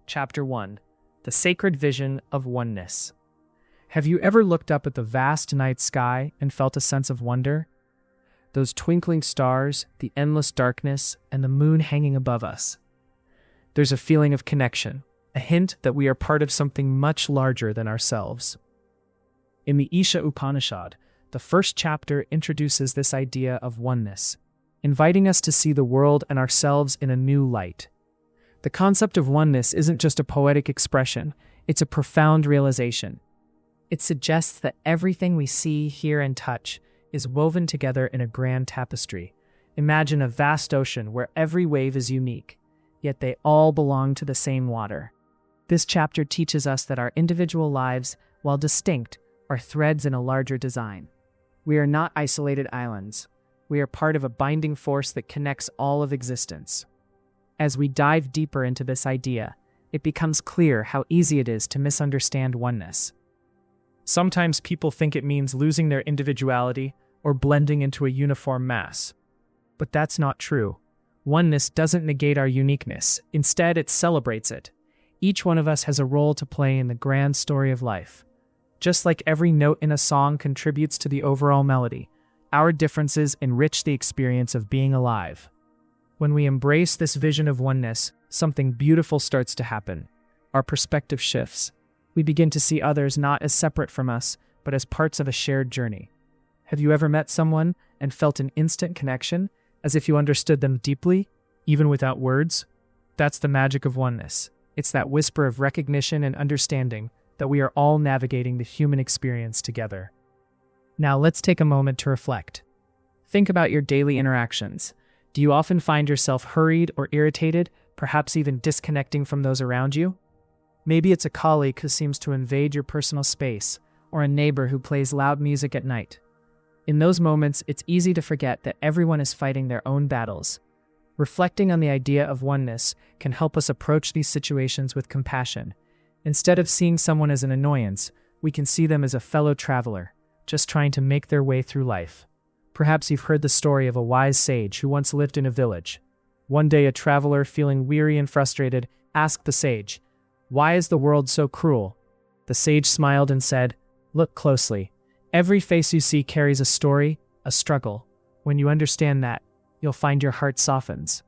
Chapter 1. The Sacred Vision of Oneness. Have you ever looked up at the vast night sky and felt a sense of wonder? Those twinkling stars, the endless darkness, and the moon hanging above us. There's a feeling of connection, a hint that we are part of something much larger than ourselves. In the Isha Upanishad, the first chapter introduces this idea of oneness, inviting us to see the world and ourselves in a new light. The concept of oneness isn't just a poetic expression, it's a profound realization. It suggests that everything we see, hear, and touch is woven together in a grand tapestry. Imagine a vast ocean where every wave is unique, yet they all belong to the same water. This chapter teaches us that our individual lives, while distinct, are threads in a larger design. We are not isolated islands. We are part of a binding force that connects all of existence. As we dive deeper into this idea, it becomes clear how easy it is to misunderstand oneness. Sometimes people think it means losing their individuality or blending into a uniform mass. But that's not true. Oneness doesn't negate our uniqueness. Instead, it celebrates it. Each one of us has a role to play in the grand story of life. Just like every note in a song contributes to the overall melody, our differences enrich the experience of being alive. When we embrace this vision of oneness, something beautiful starts to happen. Our perspective shifts. We begin to see others not as separate from us, but as parts of a shared journey. Have you ever met someone and felt an instant connection, as if you understood them deeply, even without words? That's the magic of oneness. It's that whisper of recognition and understanding that we are all navigating the human experience together. Now let's take a moment to reflect. Think about your daily interactions. Do you often find yourself hurried or irritated, perhaps even disconnecting from those around you? Maybe it's a colleague who seems to invade your personal space, or a neighbor who plays loud music at night. In those moments, it's easy to forget that everyone is fighting their own battles. Reflecting on the idea of oneness can help us approach these situations with compassion. Instead of seeing someone as an annoyance, we can see them as a fellow traveler, just trying to make their way through life. Perhaps you've heard the story of a wise sage who once lived in a village. One day, a traveler, feeling weary and frustrated, asked the sage, "Why is the world so cruel?" The sage smiled and said, "Look closely. Every face you see carries a story, a struggle. When you understand that, you'll find your heart softens."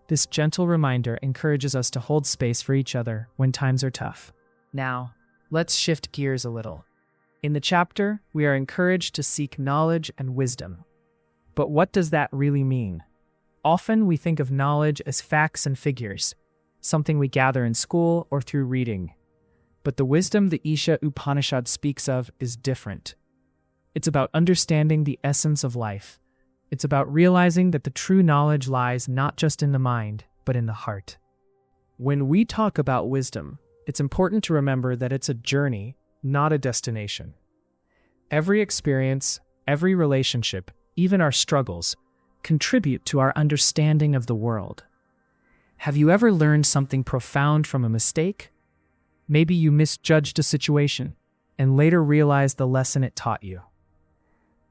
This gentle reminder encourages us to hold space for each other when times are tough. Now, let's shift gears a little. In the chapter, we are encouraged to seek knowledge and wisdom. But what does that really mean? Often we think of knowledge as facts and figures, something we gather in school or through reading. But the wisdom the Isha Upanishad speaks of is different. It's about understanding the essence of life. It's about realizing that the true knowledge lies not just in the mind, but in the heart. When we talk about wisdom, it's important to remember that it's a journey, not a destination. Every experience, every relationship, even our struggles, contribute to our understanding of the world. Have you ever learned something profound from a mistake? Maybe you misjudged a situation and later realized the lesson it taught you.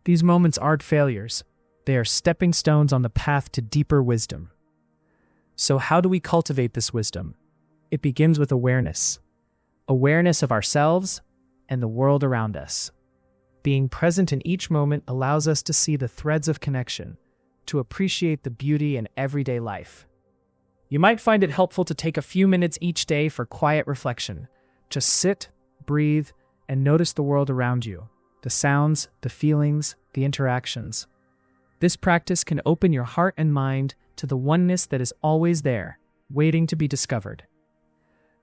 These moments aren't failures. They are stepping stones on the path to deeper wisdom. So how do we cultivate this wisdom? It begins with awareness. Awareness of ourselves and the world around us. Being present in each moment allows us to see the threads of connection, to appreciate the beauty in everyday life. You might find it helpful to take a few minutes each day for quiet reflection. Just sit, breathe, and notice the world around you, the sounds, the feelings, the interactions. This practice can open your heart and mind to the oneness that is always there, waiting to be discovered.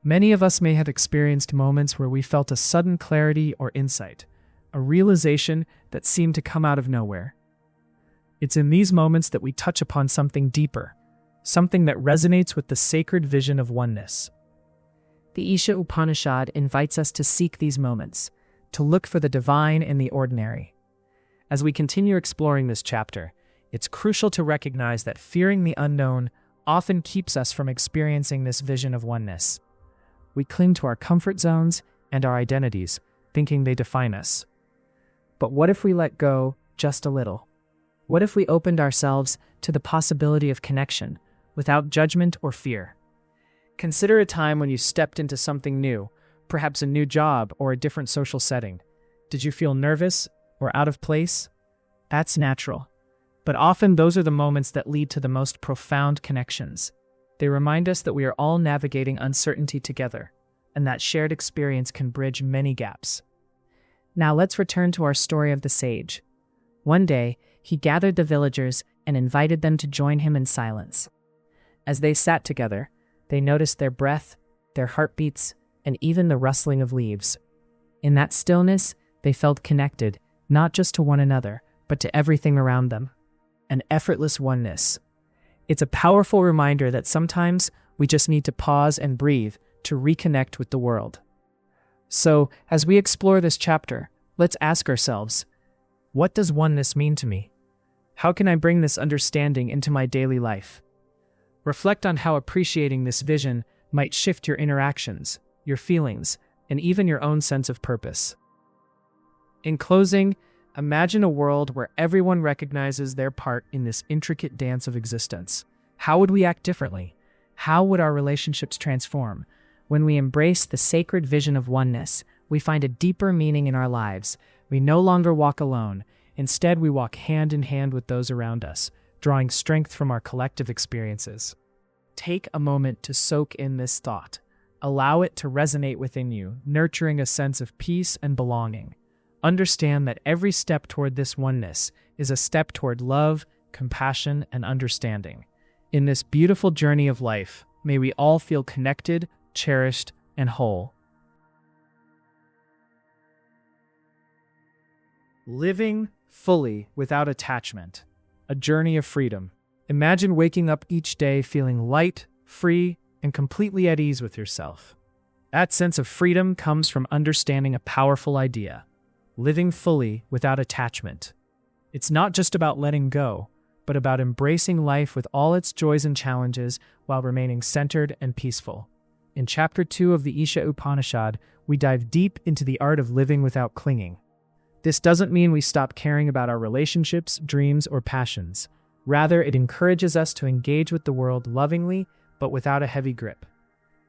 Many of us may have experienced moments where we felt a sudden clarity or insight, a realization that seemed to come out of nowhere. It's in these moments that we touch upon something deeper, something that resonates with the sacred vision of oneness. The Isha Upanishad invites us to seek these moments, to look for the divine in the ordinary. As we continue exploring this chapter, it's crucial to recognize that fearing the unknown often keeps us from experiencing this vision of oneness. We cling to our comfort zones and our identities, thinking they define us. But what if we let go just a little? What if we opened ourselves to the possibility of connection without judgment or fear? Consider a time when you stepped into something new, perhaps a new job or a different social setting. Did you feel nervous or out of place? That's natural. But often those are the moments that lead to the most profound connections. They remind us that we are all navigating uncertainty together, and that shared experience can bridge many gaps. Now let's return to our story of the sage. One day, he gathered the villagers and invited them to join him in silence. As they sat together, they noticed their breath, their heartbeats, and even the rustling of leaves. In that stillness, they felt connected, not just to one another, but to everything around them. An effortless oneness. It's a powerful reminder that sometimes we just need to pause and breathe to reconnect with the world. So, as we explore this chapter, let's ask ourselves, what does oneness mean to me? How can I bring this understanding into my daily life? Reflect on how appreciating this vision might shift your interactions, your feelings, and even your own sense of purpose. In closing, imagine a world where everyone recognizes their part in this intricate dance of existence. How would we act differently? How would our relationships transform? When we embrace the sacred vision of oneness, we find a deeper meaning in our lives. We no longer walk alone. Instead, we walk hand in hand with those around us, drawing strength from our collective experiences. Take a moment to soak in this thought. Allow it to resonate within you, nurturing a sense of peace and belonging. Understand that every step toward this oneness is a step toward love, compassion, and understanding. In this beautiful journey of life, may we all feel connected, cherished, and whole. Living fully without attachment. A journey of freedom. Imagine waking up each day feeling light, free, and completely at ease with yourself. That sense of freedom comes from understanding a powerful idea. Living fully without attachment. It's not just about letting go, but about embracing life with all its joys and challenges while remaining centered and peaceful. In Chapter 2 of the Isha Upanishad, we dive deep into the art of living without clinging. This doesn't mean we stop caring about our relationships, dreams, or passions. Rather, it encourages us to engage with the world lovingly, but without a heavy grip.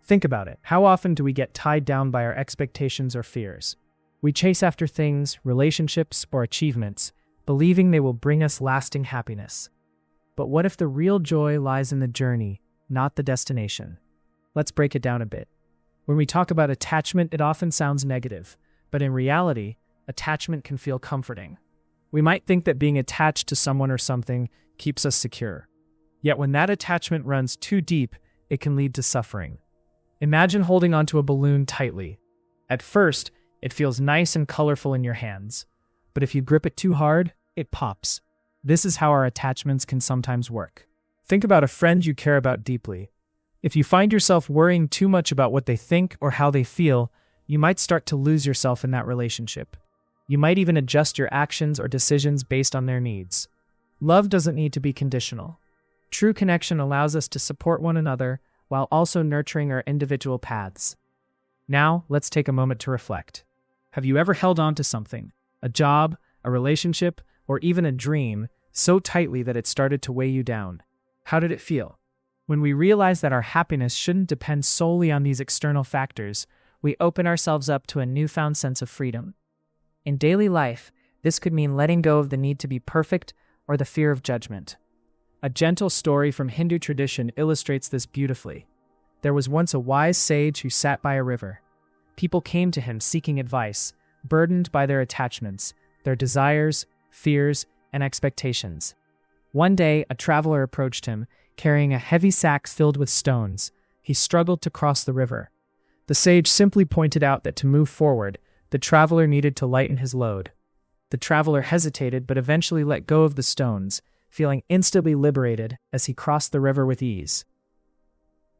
Think about it. How often do we get tied down by our expectations or fears? We chase after things, relationships, or achievements, believing they will bring us lasting happiness. But what if the real joy lies in the journey, not the destination? Let's break it down a bit. When we talk about attachment, it often sounds negative, but in reality, attachment can feel comforting. We might think that being attached to someone or something keeps us secure. Yet when that attachment runs too deep, it can lead to suffering. Imagine holding onto a balloon tightly. At first, it feels nice and colorful in your hands, but if you grip it too hard, it pops. This is how our attachments can sometimes work. Think about a friend you care about deeply. If you find yourself worrying too much about what they think or how they feel, you might start to lose yourself in that relationship. You might even adjust your actions or decisions based on their needs. Love doesn't need to be conditional. True connection allows us to support one another while also nurturing our individual paths. Now, let's take a moment to reflect. Have you ever held on to something, a job, a relationship, or even a dream, so tightly that it started to weigh you down? How did it feel? When we realize that our happiness shouldn't depend solely on these external factors, we open ourselves up to a newfound sense of freedom. In daily life, this could mean letting go of the need to be perfect or the fear of judgment. A gentle story from Hindu tradition illustrates this beautifully. There was once a wise sage who sat by a river. People came to him seeking advice, burdened by their attachments, their desires, fears, and expectations. One day, a traveler approached him, carrying a heavy sack filled with stones. He struggled to cross the river. The sage simply pointed out that to move forward, the traveler needed to lighten his load. The traveler hesitated but eventually let go of the stones, feeling instantly liberated as he crossed the river with ease.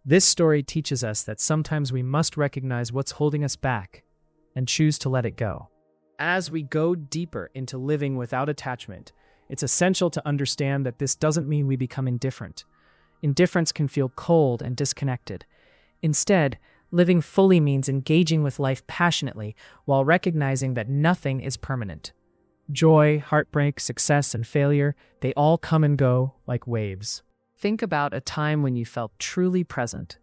This story teaches us that sometimes we must recognize what's holding us back and choose to let it go. As we go deeper into living without attachment, it's essential to understand that this doesn't mean we become indifferent. Indifference can feel cold and disconnected. Instead, living fully means engaging with life passionately while recognizing that nothing is permanent. Joy, heartbreak, success, and failure, they all come and go like waves. Think about a time when you felt truly present.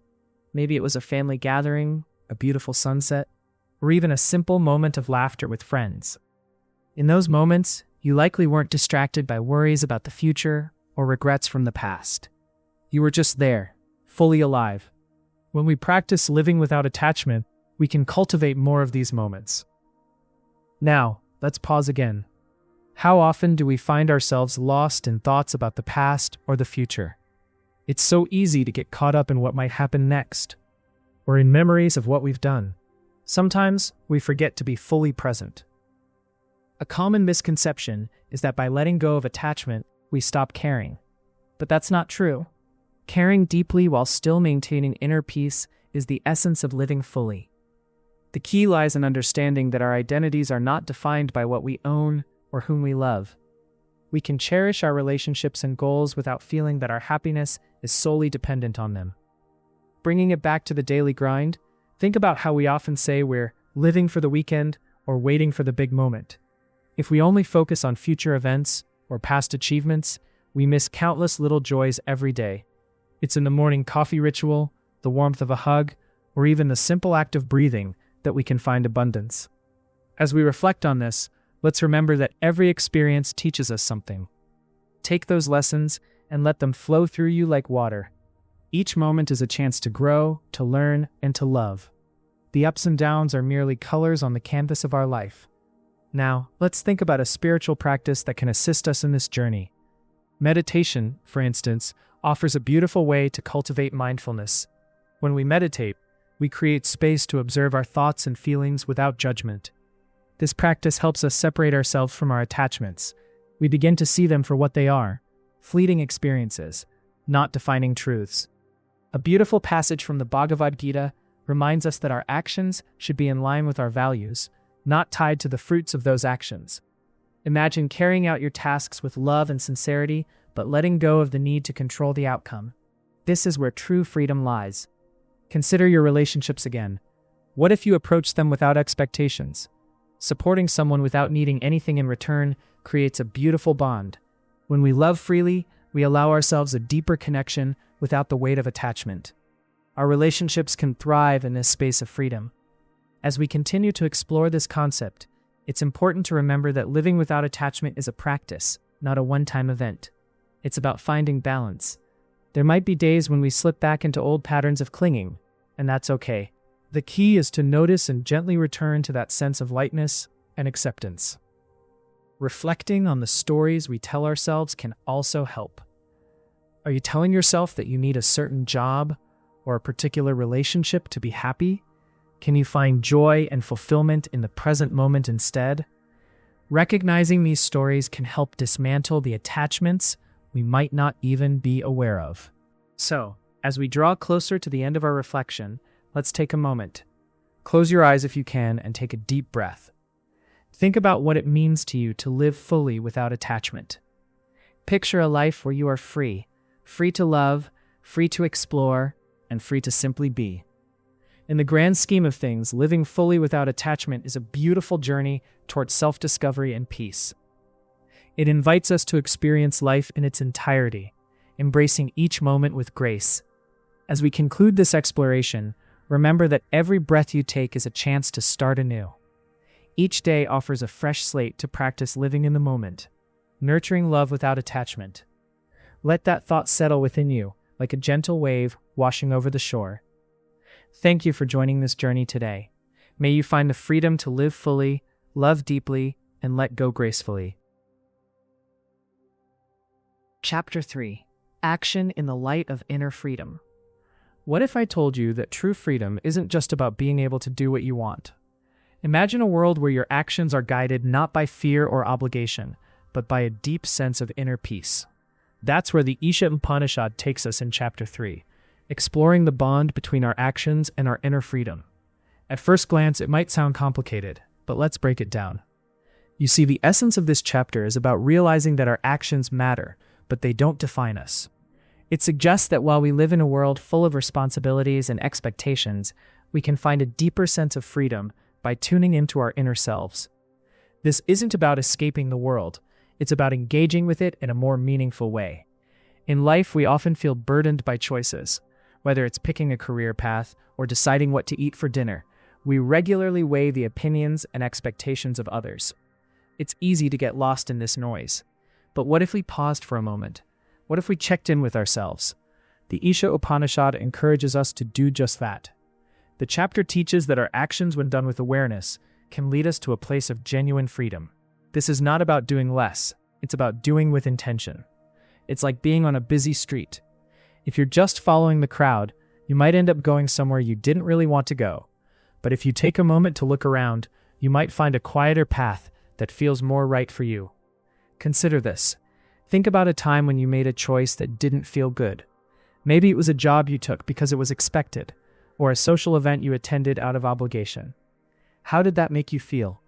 Maybe it was a family gathering, a beautiful sunset, or even a simple moment of laughter with friends. In those moments, you likely weren't distracted by worries about the future or regrets from the past. You were just there, fully alive. When we practice living without attachment, we can cultivate more of these moments. Now, let's pause again. How often do we find ourselves lost in thoughts about the past or the future? It's so easy to get caught up in what might happen next, or in memories of what we've done. Sometimes we forget to be fully present. A common misconception is that by letting go of attachment, we stop caring. But that's not true. Caring deeply while still maintaining inner peace is the essence of living fully. The key lies in understanding that our identities are not defined by what we own or whom we love. We can cherish our relationships and goals without feeling that our happiness is solely dependent on them. Bringing it back to the daily grind, think about how we often say we're living for the weekend or waiting for the big moment. If we only focus on future events or past achievements, we miss countless little joys every day. It's in the morning coffee ritual, the warmth of a hug, or even the simple act of breathing that we can find abundance. As we reflect on this, let's remember that every experience teaches us something. Take those lessons and let them flow through you like water. Each moment is a chance to grow, to learn, and to love. The ups and downs are merely colors on the canvas of our life. Now, let's think about a spiritual practice that can assist us in this journey. Meditation, for instance, offers a beautiful way to cultivate mindfulness. When we meditate, we create space to observe our thoughts and feelings without judgment. This practice helps us separate ourselves from our attachments. We begin to see them for what they are, fleeting experiences, not defining truths. A beautiful passage from the Bhagavad Gita reminds us that our actions should be in line with our values, not tied to the fruits of those actions. Imagine carrying out your tasks with love and sincerity, but letting go of the need to control the outcome. This is where true freedom lies. Consider your relationships again. What if you approach them without expectations? Supporting someone without needing anything in return creates a beautiful bond. When we love freely, we allow ourselves a deeper connection without the weight of attachment. Our relationships can thrive in this space of freedom. As we continue to explore this concept, it's important to remember that living without attachment is a practice, not a one-time event. It's about finding balance. There might be days when we slip back into old patterns of clinging, and that's okay. The key is to notice and gently return to that sense of lightness and acceptance. Reflecting on the stories we tell ourselves can also help. Are you telling yourself that you need a certain job or a particular relationship to be happy? Can you find joy and fulfillment in the present moment instead? Recognizing these stories can help dismantle the attachments we might not even be aware of. So, as we draw closer to the end of our reflection, let's take a moment. Close your eyes if you can and take a deep breath. Think about what it means to you to live fully without attachment. Picture a life where you are free to love, free to explore, and free to simply be. In the grand scheme of things, living fully without attachment is a beautiful journey towards self-discovery and peace. It invites us to experience life in its entirety, embracing each moment with grace. As we conclude this exploration, remember that every breath you take is a chance to start anew. Each day offers a fresh slate to practice living in the moment, nurturing love without attachment. Let that thought settle within you, like a gentle wave washing over the shore. Thank you for joining this journey today. May you find the freedom to live fully, love deeply, and let go gracefully. Chapter 3. Action in the Light of Inner Freedom. What if I told you that true freedom isn't just about being able to do what you want? Imagine a world where your actions are guided not by fear or obligation, but by a deep sense of inner peace. That's where the Isha Upanishad takes us in Chapter 3, exploring the bond between our actions and our inner freedom. At first glance, it might sound complicated, but let's break it down. You see, the essence of this chapter is about realizing that our actions matter, but they don't define us. It suggests that while we live in a world full of responsibilities and expectations, we can find a deeper sense of freedom by tuning into our inner selves. This isn't about escaping the world, it's about engaging with it in a more meaningful way. In life, we often feel burdened by choices. Whether it's picking a career path or deciding what to eat for dinner, we regularly weigh the opinions and expectations of others. It's easy to get lost in this noise. But what if we paused for a moment? What if we checked in with ourselves? The Isha Upanishad encourages us to do just that. The chapter teaches that our actions, when done with awareness, can lead us to a place of genuine freedom. This is not about doing less, it's about doing with intention. It's like being on a busy street. If you're just following the crowd, you might end up going somewhere you didn't really want to go. But if you take a moment to look around, you might find a quieter path that feels more right for you. Consider this. Think about a time when you made a choice that didn't feel good. Maybe it was a job you took because it was expected, or a social event you attended out of obligation. How did that make you feel?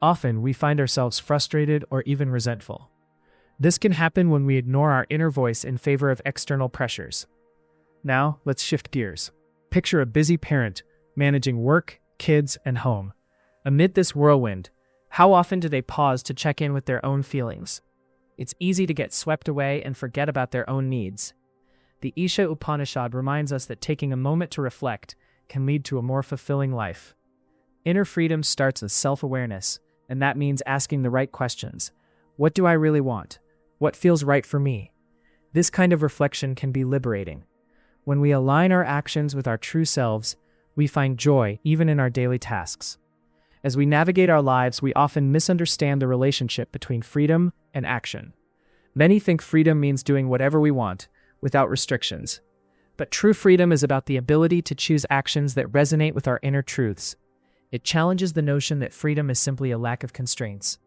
Often, we find ourselves frustrated or even resentful. This can happen when we ignore our inner voice in favor of external pressures. Now, let's shift gears. Picture a busy parent managing work, kids, and home. Amid this whirlwind, how often do they pause to check in with their own feelings? It's easy to get swept away and forget about their own needs. The Isha Upanishad reminds us that taking a moment to reflect can lead to a more fulfilling life. Inner freedom starts with self-awareness, and that means asking the right questions. What do I really want? What feels right for me? This kind of reflection can be liberating. When we align our actions with our true selves, we find joy even in our daily tasks. As we navigate our lives, we often misunderstand the relationship between freedom and action. Many think freedom means doing whatever we want, without restrictions. But true freedom is about the ability to choose actions that resonate with our inner truths. It challenges the notion that freedom is simply a lack of constraints.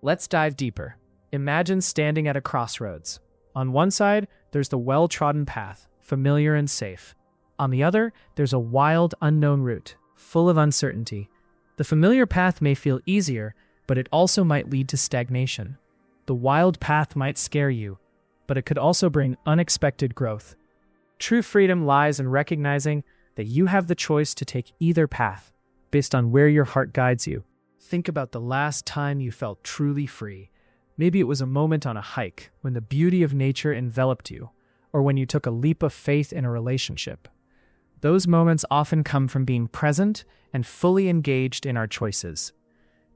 Let's dive deeper. Imagine standing at a crossroads. On one side, there's the well-trodden path, familiar and safe. On the other, there's a wild, unknown route, full of uncertainty. The familiar path may feel easier, but it also might lead to stagnation. The wild path might scare you, but it could also bring unexpected growth. True freedom lies in recognizing that you have the choice to take either path, based on where your heart guides you. Think about the last time you felt truly free. Maybe it was a moment on a hike when the beauty of nature enveloped you, or when you took a leap of faith in a relationship. Those moments often come from being present and fully engaged in our choices.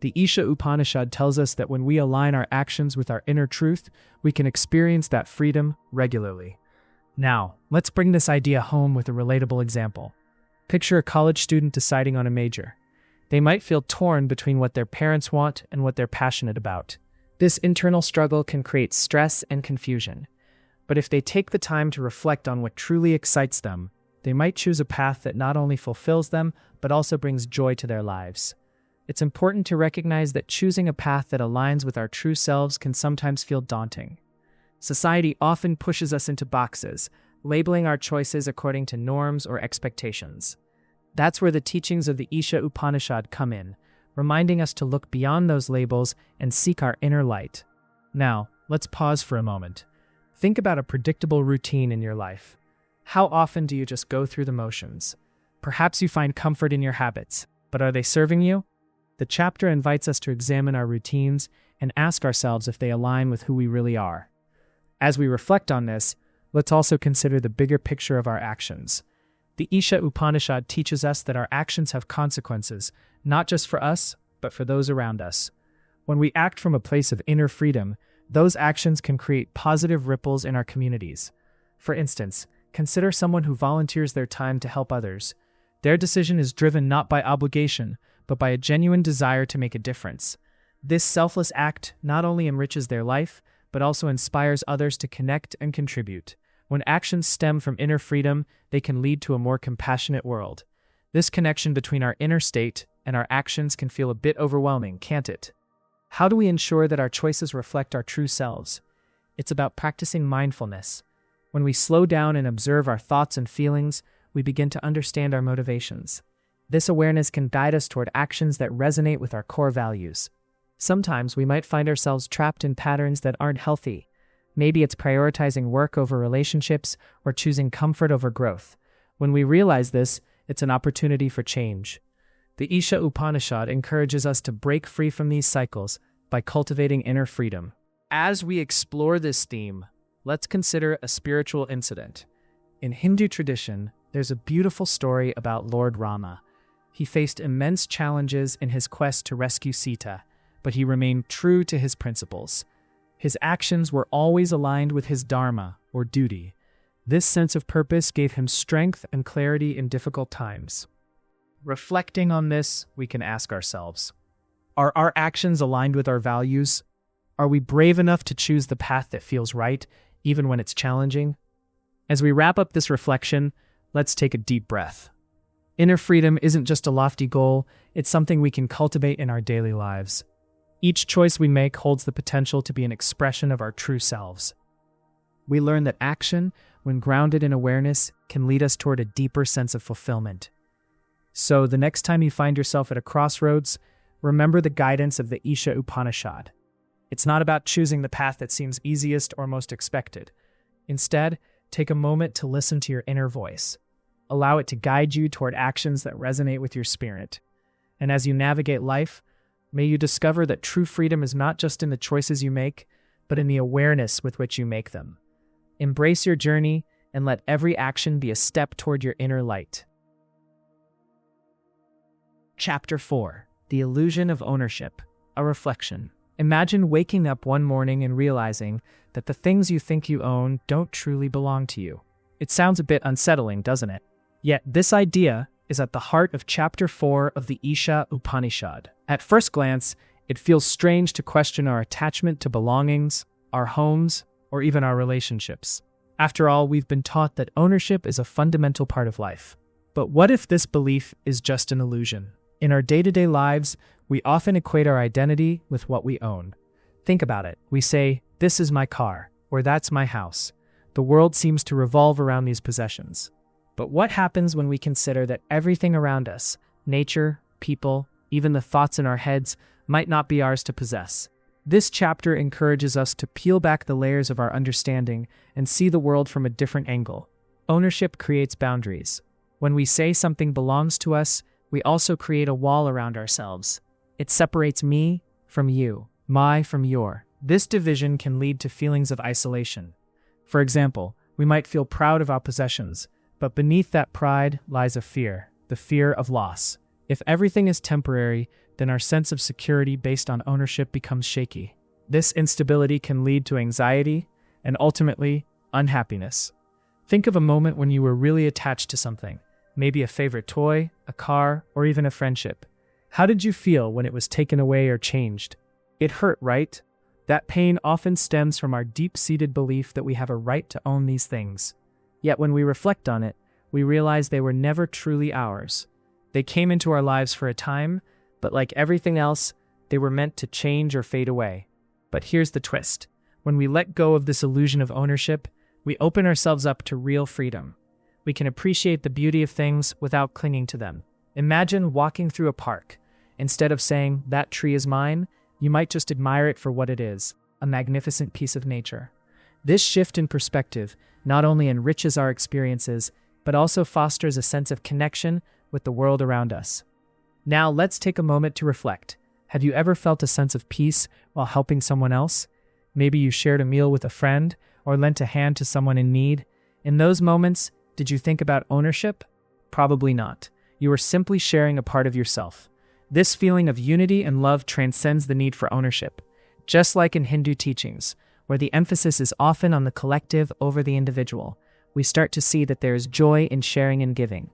The Isha Upanishad tells us that when we align our actions with our inner truth, we can experience that freedom regularly. Now, let's bring this idea home with a relatable example. Picture a college student deciding on a major. They might feel torn between what their parents want and what they're passionate about. This internal struggle can create stress and confusion. But if they take the time to reflect on what truly excites them, they might choose a path that not only fulfills them, but also brings joy to their lives. It's important to recognize that choosing a path that aligns with our true selves can sometimes feel daunting. Society often pushes us into boxes, labeling our choices according to norms or expectations. That's where the teachings of the Isha Upanishad come in, reminding us to look beyond those labels and seek our inner light. Now, let's pause for a moment. Think about a predictable routine in your life. How often do you just go through the motions? Perhaps you find comfort in your habits, but are they serving you? The chapter invites us to examine our routines and ask ourselves if they align with who we really are. As we reflect on this, let's also consider the bigger picture of our actions. The Isha Upanishad teaches us that our actions have consequences, not just for us, but for those around us. When we act from a place of inner freedom, those actions can create positive ripples in our communities. For instance, consider someone who volunteers their time to help others. Their decision is driven not by obligation, but by a genuine desire to make a difference. This selfless act not only enriches their life, but also inspires others to connect and contribute. When actions stem from inner freedom, they can lead to a more compassionate world. This connection between our inner state and our actions can feel a bit overwhelming, can't it? How do we ensure that our choices reflect our true selves? It's about practicing mindfulness. When we slow down and observe our thoughts and feelings, we begin to understand our motivations. This awareness can guide us toward actions that resonate with our core values. Sometimes we might find ourselves trapped in patterns that aren't healthy. Maybe it's prioritizing work over relationships or choosing comfort over growth. When we realize this, it's an opportunity for change. The Isha Upanishad encourages us to break free from these cycles by cultivating inner freedom. As we explore this theme, let's consider a spiritual incident. In Hindu tradition, there's a beautiful story about Lord Rama. He faced immense challenges in his quest to rescue Sita, but he remained true to his principles. His actions were always aligned with his dharma, or duty. This sense of purpose gave him strength and clarity in difficult times. Reflecting on this, we can ask ourselves, are our actions aligned with our values? Are we brave enough to choose the path that feels right, even when it's challenging? As we wrap up this reflection, let's take a deep breath. Inner freedom isn't just a lofty goal, it's something we can cultivate in our daily lives. Each choice we make holds the potential to be an expression of our true selves. We learn that action, when grounded in awareness, can lead us toward a deeper sense of fulfillment. So, the next time you find yourself at a crossroads, remember the guidance of the Isha Upanishad. It's not about choosing the path that seems easiest or most expected. Instead, take a moment to listen to your inner voice. Allow it to guide you toward actions that resonate with your spirit. And as you navigate life, may you discover that true freedom is not just in the choices you make, but in the awareness with which you make them. Embrace your journey and let every action be a step toward your inner light. Chapter 4. The Illusion of Ownership. A Reflection. Imagine waking up one morning and realizing that the things you think you own don't truly belong to you. It sounds a bit unsettling, doesn't it? Yet this idea is at the heart of Chapter 4 of the Isha Upanishad. At first glance, it feels strange to question our attachment to belongings, our homes, or even our relationships. After all, we've been taught that ownership is a fundamental part of life. But what if this belief is just an illusion? In our day-to-day lives, we often equate our identity with what we own. Think about it. We say, "This is my car," or "That's my house." The world seems to revolve around these possessions. But what happens when we consider that everything around us, nature, people, even the thoughts in our heads, might not be ours to possess? This chapter encourages us to peel back the layers of our understanding and see the world from a different angle. Ownership creates boundaries. When we say something belongs to us, we also create a wall around ourselves. It separates me from you, my from your. This division can lead to feelings of isolation. For example, we might feel proud of our possessions, but beneath that pride lies a fear, the fear of loss. If everything is temporary, then our sense of security based on ownership becomes shaky. This instability can lead to anxiety and ultimately unhappiness. Think of a moment when you were really attached to something, maybe a favorite toy, a car, or even a friendship. How did you feel when it was taken away or changed? It hurt, right? That pain often stems from our deep-seated belief that we have a right to own these things. Yet when we reflect on it, we realize they were never truly ours. They came into our lives for a time, but like everything else, they were meant to change or fade away. But here's the twist. When we let go of this illusion of ownership, we open ourselves up to real freedom. We can appreciate the beauty of things without clinging to them. Imagine walking through a park. Instead of saying, "That tree is mine," you might just admire it for what it is, a magnificent piece of nature. This shift in perspective not only enriches our experiences, but also fosters a sense of connection with the world around us. Now let's take a moment to reflect. Have you ever felt a sense of peace while helping someone else? Maybe you shared a meal with a friend or lent a hand to someone in need. In those moments, did you think about ownership? Probably not. You were simply sharing a part of yourself. This feeling of unity and love transcends the need for ownership. Just like in Hindu teachings, where the emphasis is often on the collective over the individual, we start to see that there is joy in sharing and giving.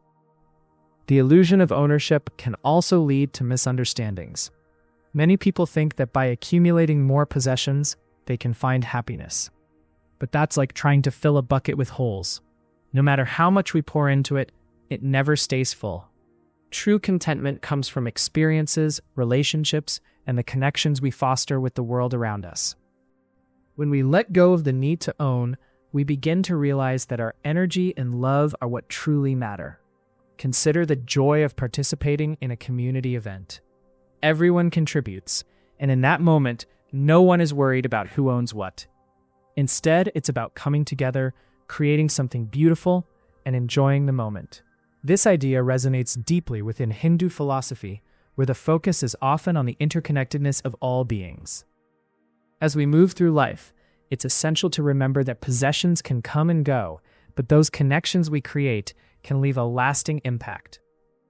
The illusion of ownership can also lead to misunderstandings. Many people think that by accumulating more possessions, they can find happiness. But that's like trying to fill a bucket with holes. No matter how much we pour into it, it never stays full. True contentment comes from experiences, relationships, and the connections we foster with the world around us. When we let go of the need to own, we begin to realize that our energy and love are what truly matter. Consider the joy of participating in a community event. Everyone contributes, and in that moment, no one is worried about who owns what. Instead, it's about coming together, creating something beautiful, and enjoying the moment. This idea resonates deeply within Hindu philosophy, where the focus is often on the interconnectedness of all beings. As we move through life, it's essential to remember that possessions can come and go, but those connections we create can leave a lasting impact.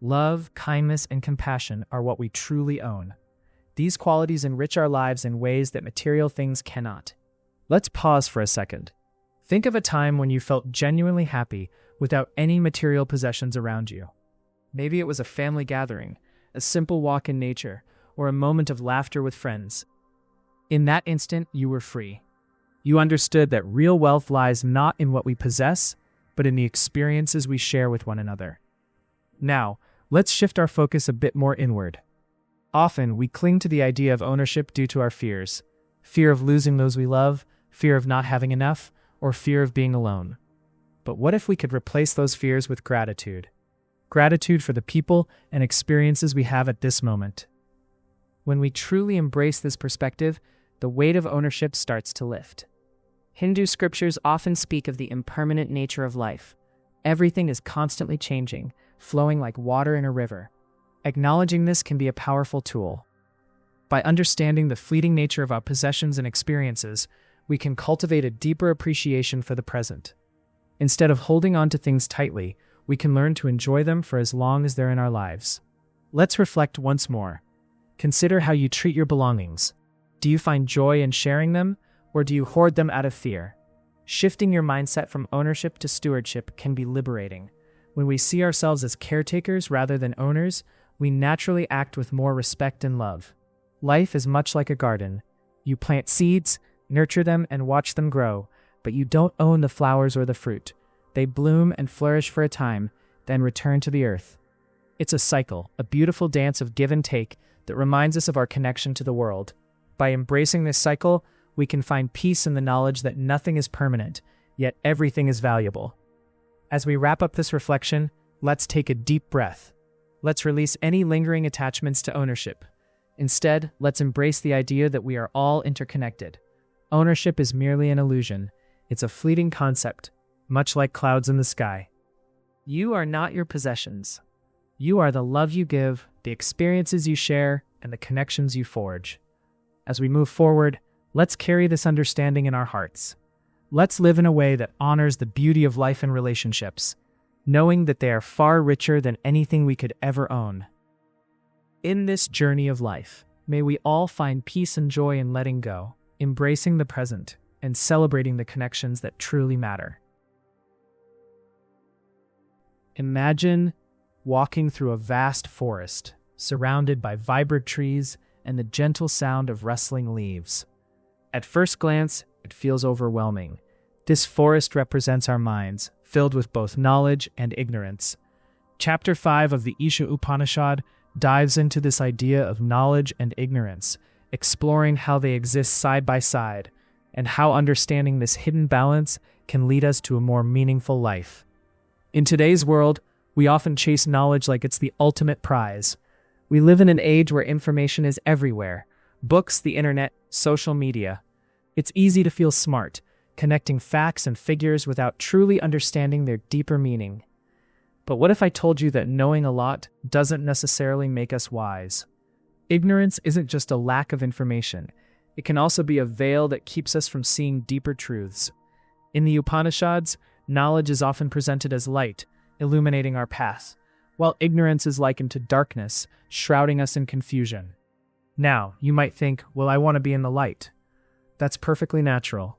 Love, kindness, and compassion are what we truly own. These qualities enrich our lives in ways that material things cannot. Let's pause for a second. Think of a time when you felt genuinely happy without any material possessions around you. Maybe it was a family gathering, a simple walk in nature, or a moment of laughter with friends. In that instant, you were free. You understood that real wealth lies not in what we possess, but in the experiences we share with one another. Now, let's shift our focus a bit more inward. Often, we cling to the idea of ownership due to our fears. Fear of losing those we love, fear of not having enough, or fear of being alone. But what if we could replace those fears with gratitude? Gratitude for the people and experiences we have at this moment. When we truly embrace this perspective, the weight of ownership starts to lift. Hindu scriptures often speak of the impermanent nature of life. Everything is constantly changing, flowing like water in a river. Acknowledging this can be a powerful tool. By understanding the fleeting nature of our possessions and experiences, we can cultivate a deeper appreciation for the present. Instead of holding on to things tightly, we can learn to enjoy them for as long as they're in our lives. Let's reflect once more. Consider how you treat your belongings. Do you find joy in sharing them, or do you hoard them out of fear? Shifting your mindset from ownership to stewardship can be liberating. When we see ourselves as caretakers rather than owners, we naturally act with more respect and love. Life is much like a garden. You plant seeds, nurture them, and watch them grow, but you don't own the flowers or the fruit. They bloom and flourish for a time, then return to the earth. It's a cycle, a beautiful dance of give and take that reminds us of our connection to the world. By embracing this cycle, we can find peace in the knowledge that nothing is permanent, yet everything is valuable. As we wrap up this reflection, let's take a deep breath. Let's release any lingering attachments to ownership. Instead, let's embrace the idea that we are all interconnected. Ownership is merely an illusion. It's a fleeting concept, much like clouds in the sky. You are not your possessions. You are the love you give, the experiences you share, and the connections you forge. As we move forward, let's carry this understanding in our hearts. Let's live in a way that honors the beauty of life and relationships, knowing that they are far richer than anything we could ever own. In this journey of life, may we all find peace and joy in letting go, embracing the present, and celebrating the connections that truly matter. Imagine walking through a vast forest, surrounded by vibrant trees and the gentle sound of rustling leaves. At first glance, it feels overwhelming. This forest represents our minds, filled with both knowledge and ignorance. Chapter 5 of the Isha Upanishad dives into this idea of knowledge and ignorance, exploring how they exist side by side, and how understanding this hidden balance can lead us to a more meaningful life. In today's world, we often chase knowledge like it's the ultimate prize. We live in an age where information is everywhere: books, the internet, social media. It's easy to feel smart, connecting facts and figures without truly understanding their deeper meaning. But what if I told you that knowing a lot doesn't necessarily make us wise? Ignorance isn't just a lack of information. It can also be a veil that keeps us from seeing deeper truths. In the Upanishads, knowledge is often presented as light, illuminating our path, while ignorance is likened to darkness, shrouding us in confusion. Now, you might think, well, I want to be in the light. That's perfectly natural.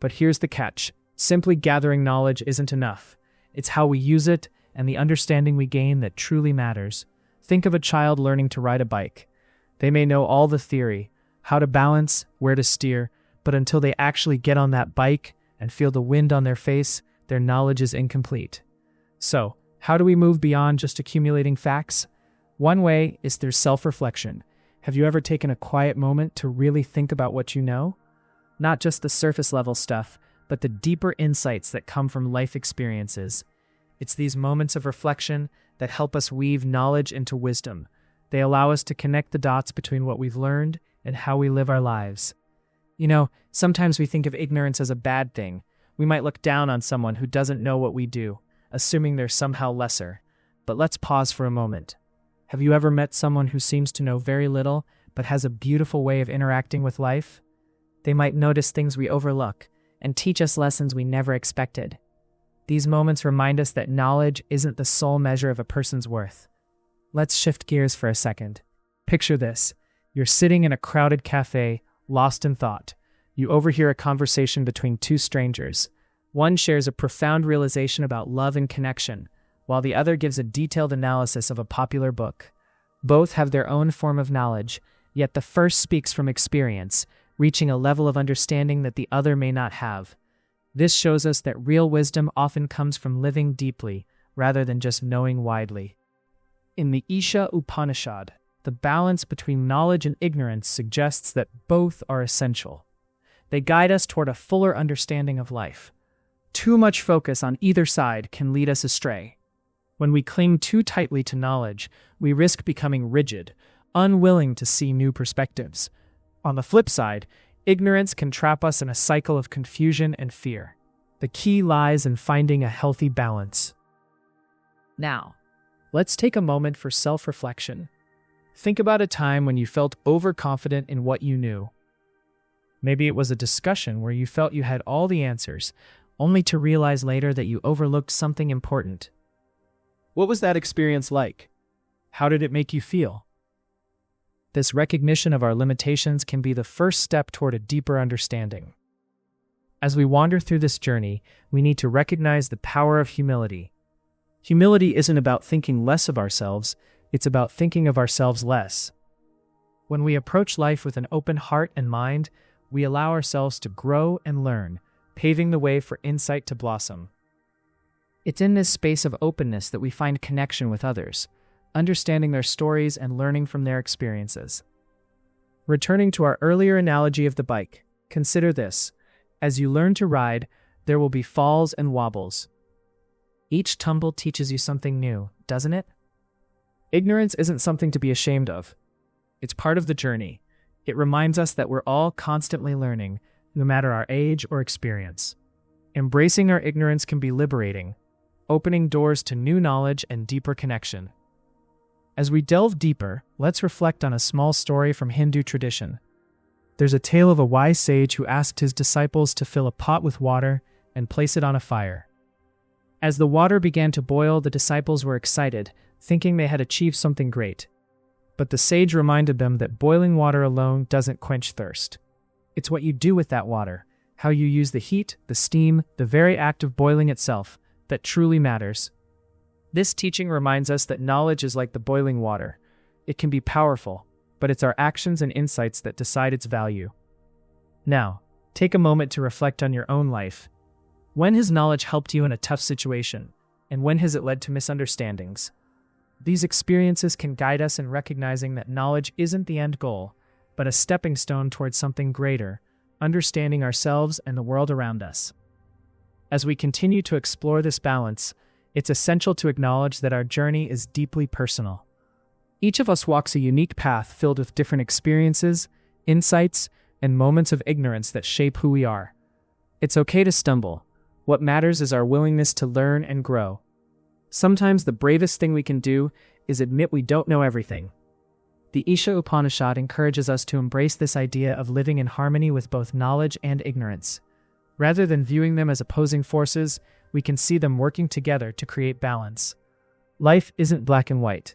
But here's the catch. Simply gathering knowledge isn't enough. It's how we use it and the understanding we gain that truly matters. Think of a child learning to ride a bike. They may know all the theory, how to balance, where to steer, but until they actually get on that bike and feel the wind on their face, their knowledge is incomplete. So, how do we move beyond just accumulating facts? One way is through self-reflection. Have you ever taken a quiet moment to really think about what you know? Not just the surface-level stuff, but the deeper insights that come from life experiences. It's these moments of reflection that help us weave knowledge into wisdom. They allow us to connect the dots between what we've learned and how we live our lives. You know, sometimes we think of ignorance as a bad thing. We might look down on someone who doesn't know what we do, assuming they're somehow lesser. But let's pause for a moment. Have you ever met someone who seems to know very little, but has a beautiful way of interacting with life? They might notice things we overlook and teach us lessons we never expected. These moments remind us that knowledge isn't the sole measure of a person's worth. Let's shift gears for a second. Picture this. You're sitting in a crowded cafe, lost in thought. You overhear a conversation between two strangers. One shares a profound realization about love and connection, while the other gives a detailed analysis of a popular book. Both have their own form of knowledge, yet the first speaks from experience, reaching a level of understanding that the other may not have. This shows us that real wisdom often comes from living deeply, rather than just knowing widely. In the Isha Upanishad, the balance between knowledge and ignorance suggests that both are essential. They guide us toward a fuller understanding of life. Too much focus on either side can lead us astray. When we cling too tightly to knowledge, we risk becoming rigid, unwilling to see new perspectives. On the flip side, ignorance can trap us in a cycle of confusion and fear. The key lies in finding a healthy balance. Now, let's take a moment for self-reflection. Think about a time when you felt overconfident in what you knew. Maybe it was a discussion where you felt you had all the answers, only to realize later that you overlooked something important. What was that experience like? How did it make you feel? This recognition of our limitations can be the first step toward a deeper understanding. As we wander through this journey, we need to recognize the power of humility. Humility isn't about thinking less of ourselves, it's about thinking of ourselves less. When we approach life with an open heart and mind, we allow ourselves to grow and learn, paving the way for insight to blossom. It's in this space of openness that we find connection with others, understanding their stories and learning from their experiences. Returning to our earlier analogy of the bike, consider this. As you learn to ride, there will be falls and wobbles. Each tumble teaches you something new, doesn't it? Ignorance isn't something to be ashamed of. It's part of the journey. It reminds us that we're all constantly learning, no matter our age or experience. Embracing our ignorance can be liberating, opening doors to new knowledge and deeper connection. As we delve deeper, let's reflect on a small story from Hindu tradition. There's a tale of a wise sage who asked his disciples to fill a pot with water and place it on a fire. As the water began to boil, the disciples were excited, thinking they had achieved something great. But the sage reminded them that boiling water alone doesn't quench thirst. It's what you do with that water, how you use the heat, the steam, the very act of boiling itself, that truly matters. This teaching reminds us that knowledge is like the boiling water. It can be powerful, but it's our actions and insights that decide its value. Now, take a moment to reflect on your own life. When has knowledge helped you in a tough situation, and when has it led to misunderstandings? These experiences can guide us in recognizing that knowledge isn't the end goal, but a stepping stone towards something greater, understanding ourselves and the world around us. As we continue to explore this balance, it's essential to acknowledge that our journey is deeply personal. Each of us walks a unique path filled with different experiences, insights, and moments of ignorance that shape who we are. It's okay to stumble. What matters is our willingness to learn and grow. Sometimes the bravest thing we can do is admit we don't know everything. The Isha Upanishad encourages us to embrace this idea of living in harmony with both knowledge and ignorance. Rather than viewing them as opposing forces, we can see them working together to create balance. Life isn't black and white,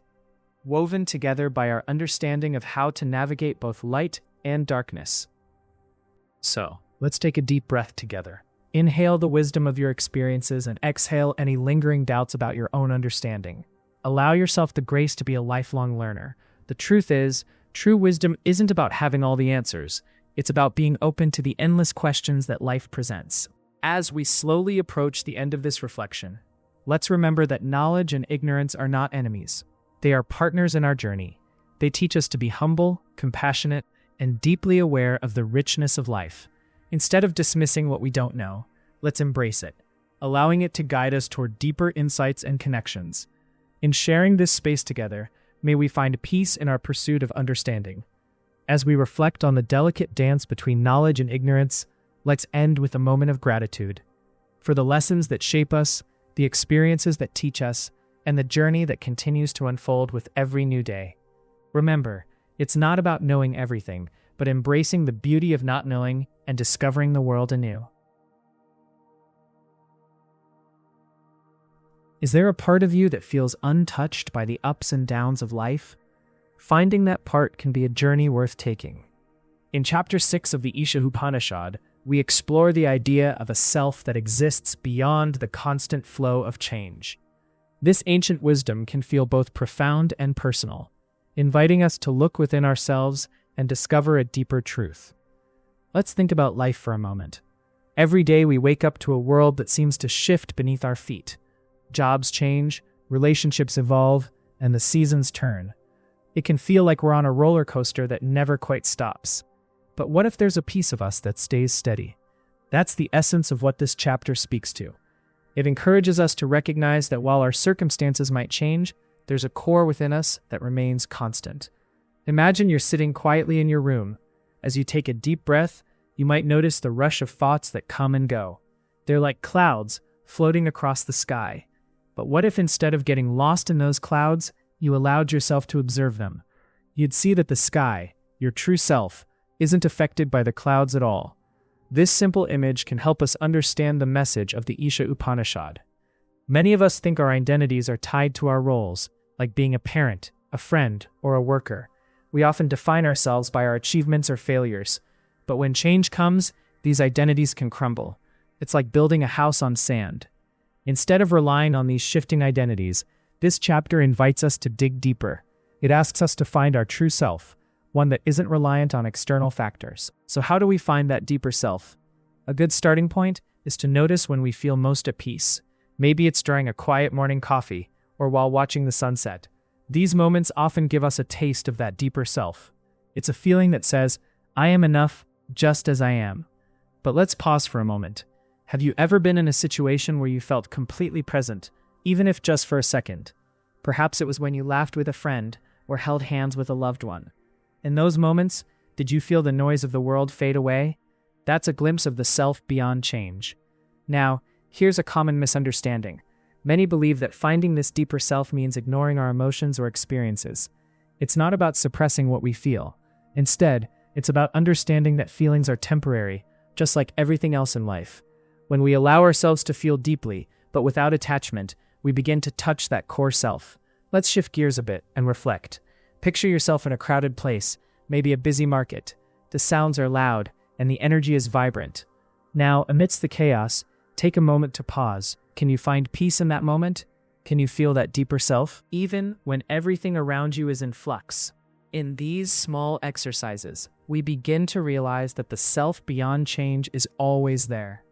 woven together by our understanding of how to navigate both light and darkness. So, let's take a deep breath together. Inhale the wisdom of your experiences and exhale any lingering doubts about your own understanding. Allow yourself the grace to be a lifelong learner. The truth is, true wisdom isn't about having all the answers. It's about being open to the endless questions that life presents. As we slowly approach the end of this reflection, let's remember that knowledge and ignorance are not enemies. They are partners in our journey. They teach us to be humble, compassionate, and deeply aware of the richness of life. Instead of dismissing what we don't know, let's embrace it, allowing it to guide us toward deeper insights and connections. In sharing this space together, may we find peace in our pursuit of understanding. As we reflect on the delicate dance between knowledge and ignorance, let's end with a moment of gratitude for the lessons that shape us, the experiences that teach us, and the journey that continues to unfold with every new day. Remember, it's not about knowing everything, but embracing the beauty of not knowing and discovering the world anew. Is there a part of you that feels untouched by the ups and downs of life? Finding that part can be a journey worth taking. In Chapter 6 of the Isha Upanishad, we explore the idea of a self that exists beyond the constant flow of change. This ancient wisdom can feel both profound and personal, inviting us to look within ourselves and discover a deeper truth. Let's think about life for a moment. Every day we wake up to a world that seems to shift beneath our feet. Jobs change, relationships evolve, and the seasons turn. It can feel like we're on a roller coaster that never quite stops. But what if there's a piece of us that stays steady? That's the essence of what this chapter speaks to. It encourages us to recognize that while our circumstances might change, there's a core within us that remains constant. Imagine you're sitting quietly in your room. As you take a deep breath, you might notice the rush of thoughts that come and go. They're like clouds floating across the sky. But what if instead of getting lost in those clouds, you allowed yourself to observe them? You'd see that the sky, your true self, isn't affected by the clouds at all. This simple image can help us understand the message of the Isha Upanishad. Many of us think our identities are tied to our roles, like being a parent, a friend, or a worker. We often define ourselves by our achievements or failures. But when change comes, these identities can crumble. It's like building a house on sand. Instead of relying on these shifting identities, this chapter invites us to dig deeper. It asks us to find our true self, one that isn't reliant on external factors. So how do we find that deeper self? A good starting point is to notice when we feel most at peace. Maybe it's during a quiet morning coffee or while watching the sunset. These moments often give us a taste of that deeper self. It's a feeling that says, I am enough just as I am. But let's pause for a moment. Have you ever been in a situation where you felt completely present, even if just for a second? Perhaps it was when you laughed with a friend or held hands with a loved one. In those moments, did you feel the noise of the world fade away? That's a glimpse of the self beyond change. Now, here's a common misunderstanding. Many believe that finding this deeper self means ignoring our emotions or experiences. It's not about suppressing what we feel. Instead, it's about understanding that feelings are temporary, just like everything else in life. When we allow ourselves to feel deeply, but without attachment, we begin to touch that core self. Let's shift gears a bit and reflect. Picture yourself in a crowded place, maybe a busy market. The sounds are loud, and the energy is vibrant. Now, amidst the chaos, take a moment to pause. Can you find peace in that moment? Can you feel that deeper self? Even when everything around you is in flux. In these small exercises, we begin to realize that the self beyond change is always there.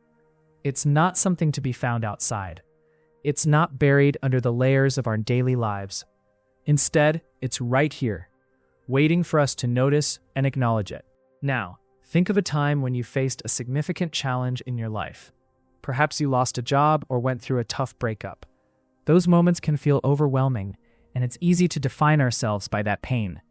It's not something to be found outside. It's not buried under the layers of our daily lives. Instead, it's right here, waiting for us to notice and acknowledge it. Now, think of a time when you faced a significant challenge in your life. Perhaps you lost a job or went through a tough breakup. Those moments can feel overwhelming, and it's easy to define ourselves by that pain.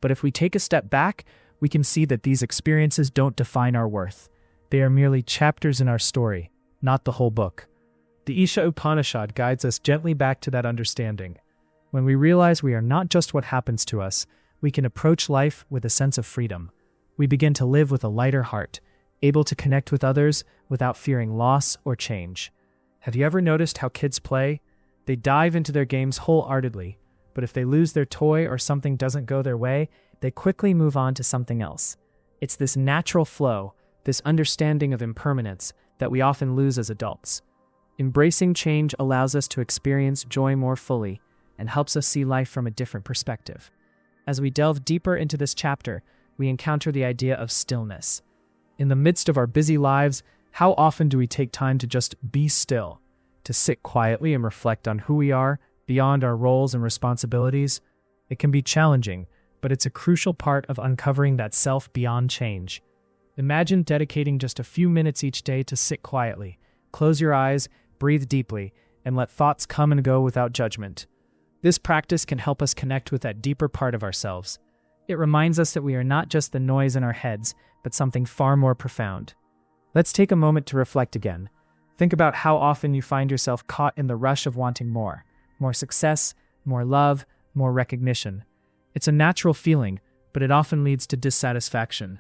But if we take a step back, we can see that these experiences don't define our worth. They are merely chapters in our story, not the whole book. The Isha Upanishad guides us gently back to that understanding. When we realize we are not just what happens to us, we can approach life with a sense of freedom. We begin to live with a lighter heart, able to connect with others without fearing loss or change. Have you ever noticed how kids play? They dive into their games wholeheartedly, but if they lose their toy or something doesn't go their way, they quickly move on to something else. It's this natural flow, this understanding of impermanence, that we often lose as adults. Embracing change allows us to experience joy more fully and helps us see life from a different perspective. As we delve deeper into this chapter, we encounter the idea of stillness. In the midst of our busy lives, how often do we take time to just be still, to sit quietly and reflect on who we are beyond our roles and responsibilities? It can be challenging, but it's a crucial part of uncovering that self beyond change. Imagine dedicating just a few minutes each day to sit quietly. Close your eyes, breathe deeply, and let thoughts come and go without judgment. This practice can help us connect with that deeper part of ourselves. It reminds us that we are not just the noise in our heads, but something far more profound. Let's take a moment to reflect again. Think about how often you find yourself caught in the rush of wanting more success, more love, more recognition. It's a natural feeling, but it often leads to dissatisfaction.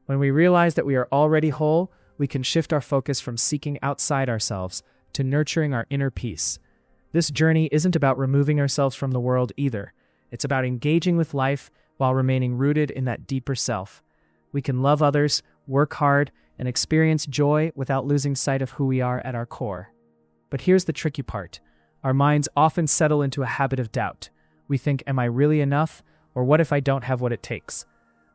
When we realize that we are already whole, we can shift our focus from seeking outside ourselves to nurturing our inner peace. This journey isn't about removing ourselves from the world either. It's about engaging with life while remaining rooted in that deeper self. We can love others, work hard, and experience joy without losing sight of who we are at our core. But here's the tricky part. Our minds often settle into a habit of doubt. We think, am I really enough? Or what if I don't have what it takes?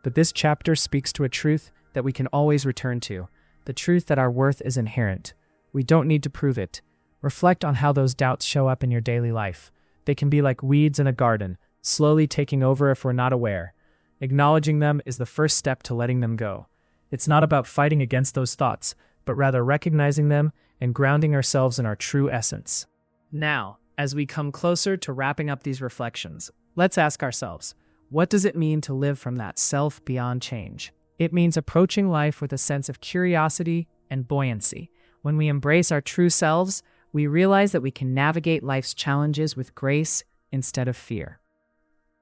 But this chapter speaks to a truth that we can always return to, the truth that our worth is inherent. We don't need to prove it. Reflect on how those doubts show up in your daily life. They can be like weeds in a garden, slowly taking over if we're not aware. Acknowledging them is the first step to letting them go. It's not about fighting against those thoughts, but rather recognizing them and grounding ourselves in our true essence. Now, as we come closer to wrapping up these reflections, let's ask ourselves, what does it mean to live from that self beyond change? It means approaching life with a sense of curiosity and buoyancy. When we embrace our true selves, we realize that we can navigate life's challenges with grace instead of fear.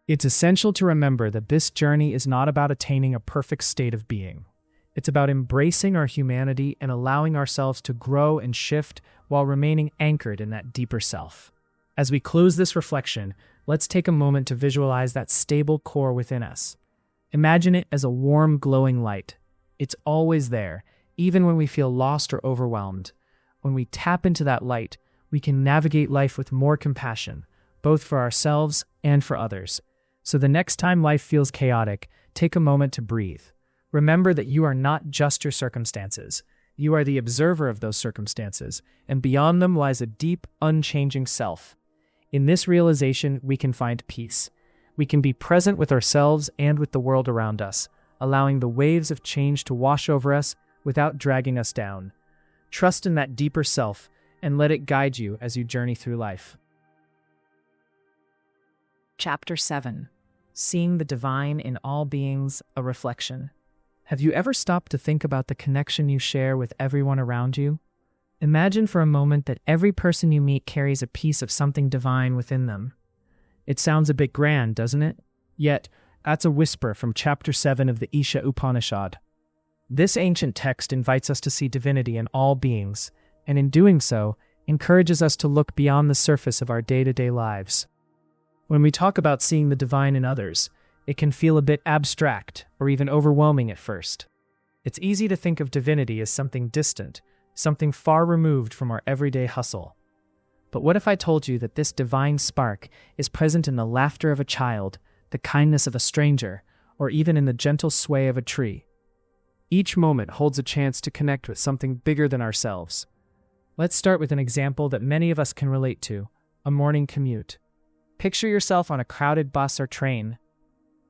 It's essential to remember that this journey is not about attaining a perfect state of being. It's about embracing our humanity and allowing ourselves to grow and shift while remaining anchored in that deeper self. As we close this reflection, let's take a moment to visualize that stable core within us. Imagine it as a warm, glowing light. It's always there, even when we feel lost or overwhelmed. When we tap into that light, we can navigate life with more compassion, both for ourselves and for others. So the next time life feels chaotic, take a moment to breathe. Remember that you are not just your circumstances. You are the observer of those circumstances, and beyond them lies a deep, unchanging self. In this realization, we can find peace. We can be present with ourselves and with the world around us, allowing the waves of change to wash over us without dragging us down. Trust in that deeper self and let it guide you as you journey through life. Chapter 7. Seeing the Divine in All Beings, a Reflection. Have you ever stopped to think about the connection you share with everyone around you? Imagine for a moment that every person you meet carries a piece of something divine within them. It sounds a bit grand, doesn't it? Yet, that's a whisper from Chapter 7 of the Isha Upanishad. This ancient text invites us to see divinity in all beings, and in doing so, encourages us to look beyond the surface of our day-to-day lives. When we talk about seeing the divine in others, it can feel a bit abstract or even overwhelming at first. It's easy to think of divinity as something distant, something far removed from our everyday hustle. But what if I told you that this divine spark is present in the laughter of a child, the kindness of a stranger, or even in the gentle sway of a tree? Each moment holds a chance to connect with something bigger than ourselves. Let's start with an example that many of us can relate to, a morning commute. Picture yourself on a crowded bus or train.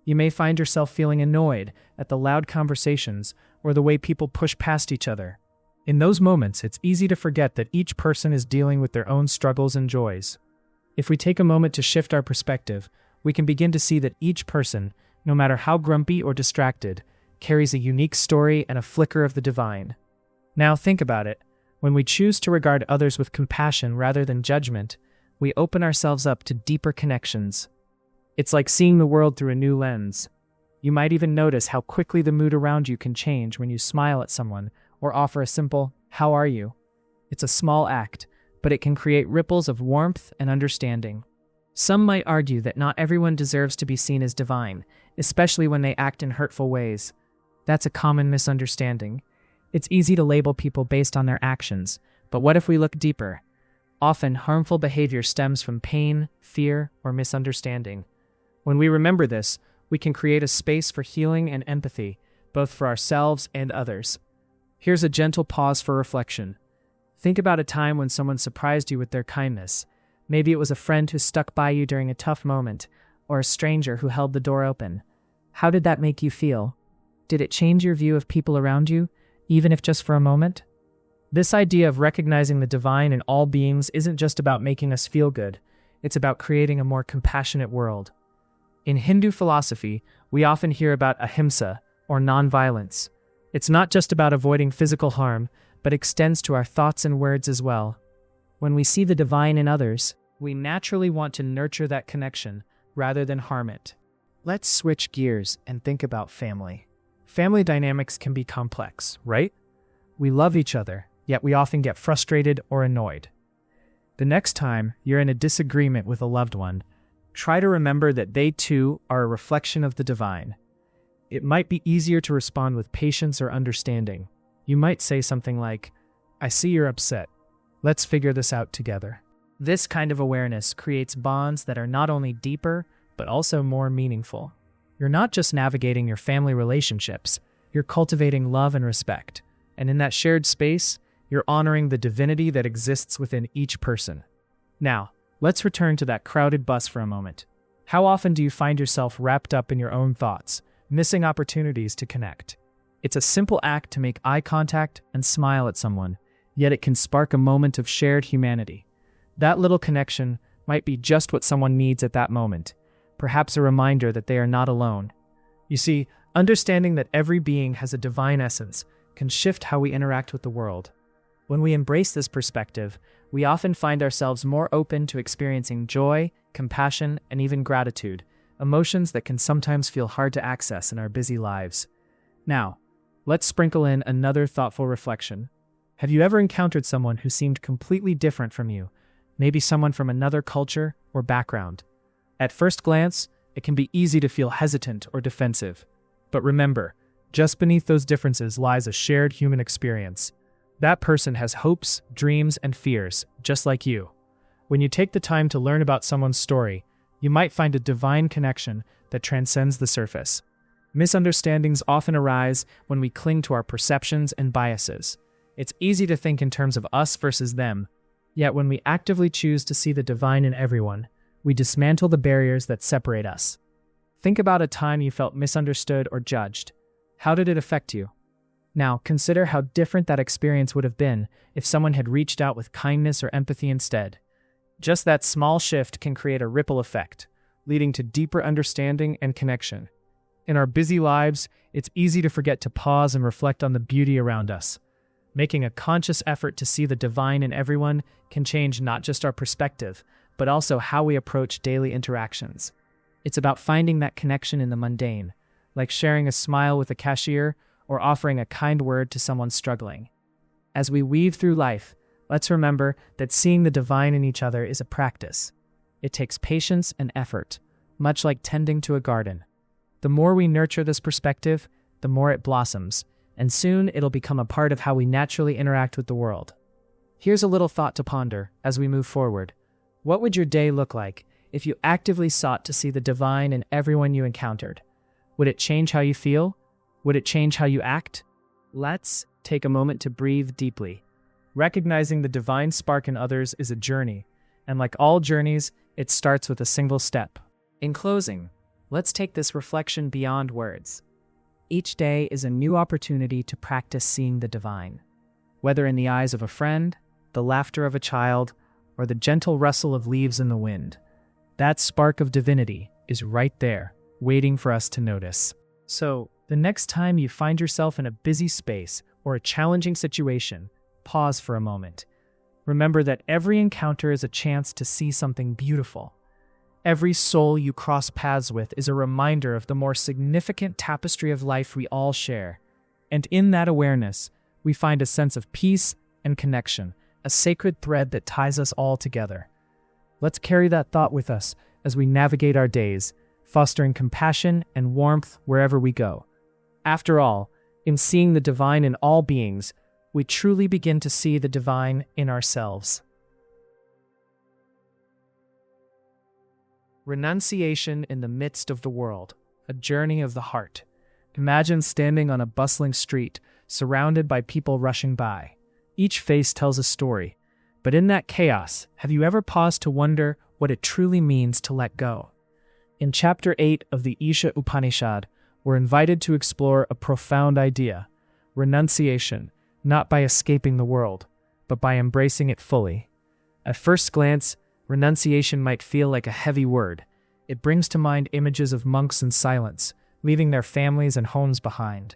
You may find yourself feeling annoyed at the loud conversations or the way people push past each other. In those moments, it's easy to forget that each person is dealing with their own struggles and joys. If we take a moment to shift our perspective, we can begin to see that each person, no matter how grumpy or distracted, carries a unique story and a flicker of the divine. Now think about it. When we choose to regard others with compassion rather than judgment, we open ourselves up to deeper connections. It's like seeing the world through a new lens. You might even notice how quickly the mood around you can change when you smile at someone or offer a simple, "How are you?" It's a small act, but it can create ripples of warmth and understanding. Some might argue that not everyone deserves to be seen as divine, especially when they act in hurtful ways. That's a common misunderstanding. It's easy to label people based on their actions, but what if we look deeper? Often, harmful behavior stems from pain, fear, or misunderstanding. When we remember this, we can create a space for healing and empathy, both for ourselves and others. Here's a gentle pause for reflection. Think about a time when someone surprised you with their kindness. Maybe it was a friend who stuck by you during a tough moment, or a stranger who held the door open. How did that make you feel? Did it change your view of people around you, even if just for a moment? This idea of recognizing the divine in all beings isn't just about making us feel good. It's about creating a more compassionate world. In Hindu philosophy, we often hear about ahimsa, or nonviolence. It's not just about avoiding physical harm, but extends to our thoughts and words as well. When we see the divine in others, we naturally want to nurture that connection rather than harm it. Let's switch gears and think about family. Family dynamics can be complex, right? We love each other, yet we often get frustrated or annoyed. The next time you're in a disagreement with a loved one, try to remember that they too are a reflection of the divine. It might be easier to respond with patience or understanding. You might say something like, "I see you're upset. Let's figure this out together." This kind of awareness creates bonds that are not only deeper, but also more meaningful. You're not just navigating your family relationships, you're cultivating love and respect. And in that shared space, you're honoring the divinity that exists within each person. Now, let's return to that crowded bus for a moment. How often do you find yourself wrapped up in your own thoughts, missing opportunities to connect? It's a simple act to make eye contact and smile at someone, yet it can spark a moment of shared humanity. That little connection might be just what someone needs at that moment, perhaps a reminder that they are not alone. You see, understanding that every being has a divine essence can shift how we interact with the world. When we embrace this perspective, we often find ourselves more open to experiencing joy, compassion, and even gratitude, emotions that can sometimes feel hard to access in our busy lives. Now, let's sprinkle in another thoughtful reflection. Have you ever encountered someone who seemed completely different from you, maybe someone from another culture or background? At first glance, it can be easy to feel hesitant or defensive. But remember, just beneath those differences lies a shared human experience. That person has hopes, dreams, and fears, just like you. When you take the time to learn about someone's story, you might find a divine connection that transcends the surface. Misunderstandings often arise when we cling to our perceptions and biases. It's easy to think in terms of us versus them, yet when we actively choose to see the divine in everyone, we dismantle the barriers that separate us. Think about a time you felt misunderstood or judged. How did it affect you? Now, consider how different that experience would have been if someone had reached out with kindness or empathy instead. Just that small shift can create a ripple effect, leading to deeper understanding and connection. In our busy lives, it's easy to forget to pause and reflect on the beauty around us. Making a conscious effort to see the divine in everyone can change not just our perspective, but also how we approach daily interactions. It's about finding that connection in the mundane, like sharing a smile with a cashier or offering a kind word to someone struggling. As we weave through life, let's remember that seeing the divine in each other is a practice. It takes patience and effort, much like tending to a garden. The more we nurture this perspective, the more it blossoms, and soon it'll become a part of how we naturally interact with the world. Here's a little thought to ponder as we move forward. What would your day look like if you actively sought to see the divine in everyone you encountered? Would it change how you feel? Would it change how you act? Let's take a moment to breathe deeply. Recognizing the divine spark in others is a journey, and like all journeys, it starts with a single step. In closing, let's take this reflection beyond words. Each day is a new opportunity to practice seeing the divine. Whether in the eyes of a friend, the laughter of a child, or the gentle rustle of leaves in the wind, that spark of divinity is right there, waiting for us to notice. So, the next time you find yourself in a busy space or a challenging situation, pause for a moment. Remember that every encounter is a chance to see something beautiful. Every soul you cross paths with is a reminder of the more significant tapestry of life we all share. And in that awareness, we find a sense of peace and connection, a sacred thread that ties us all together. Let's carry that thought with us as we navigate our days, fostering compassion and warmth wherever we go. After all, in seeing the divine in all beings, we truly begin to see the divine in ourselves. Renunciation in the midst of the world, a journey of the heart. Imagine standing on a bustling street, surrounded by people rushing by. Each face tells a story, but in that chaos, have you ever paused to wonder what it truly means to let go? In Chapter 8 of the Isha Upanishad, we're invited to explore a profound idea, renunciation, not by escaping the world, but by embracing it fully. At first glance, renunciation might feel like a heavy word. It brings to mind images of monks in silence, leaving their families and homes behind.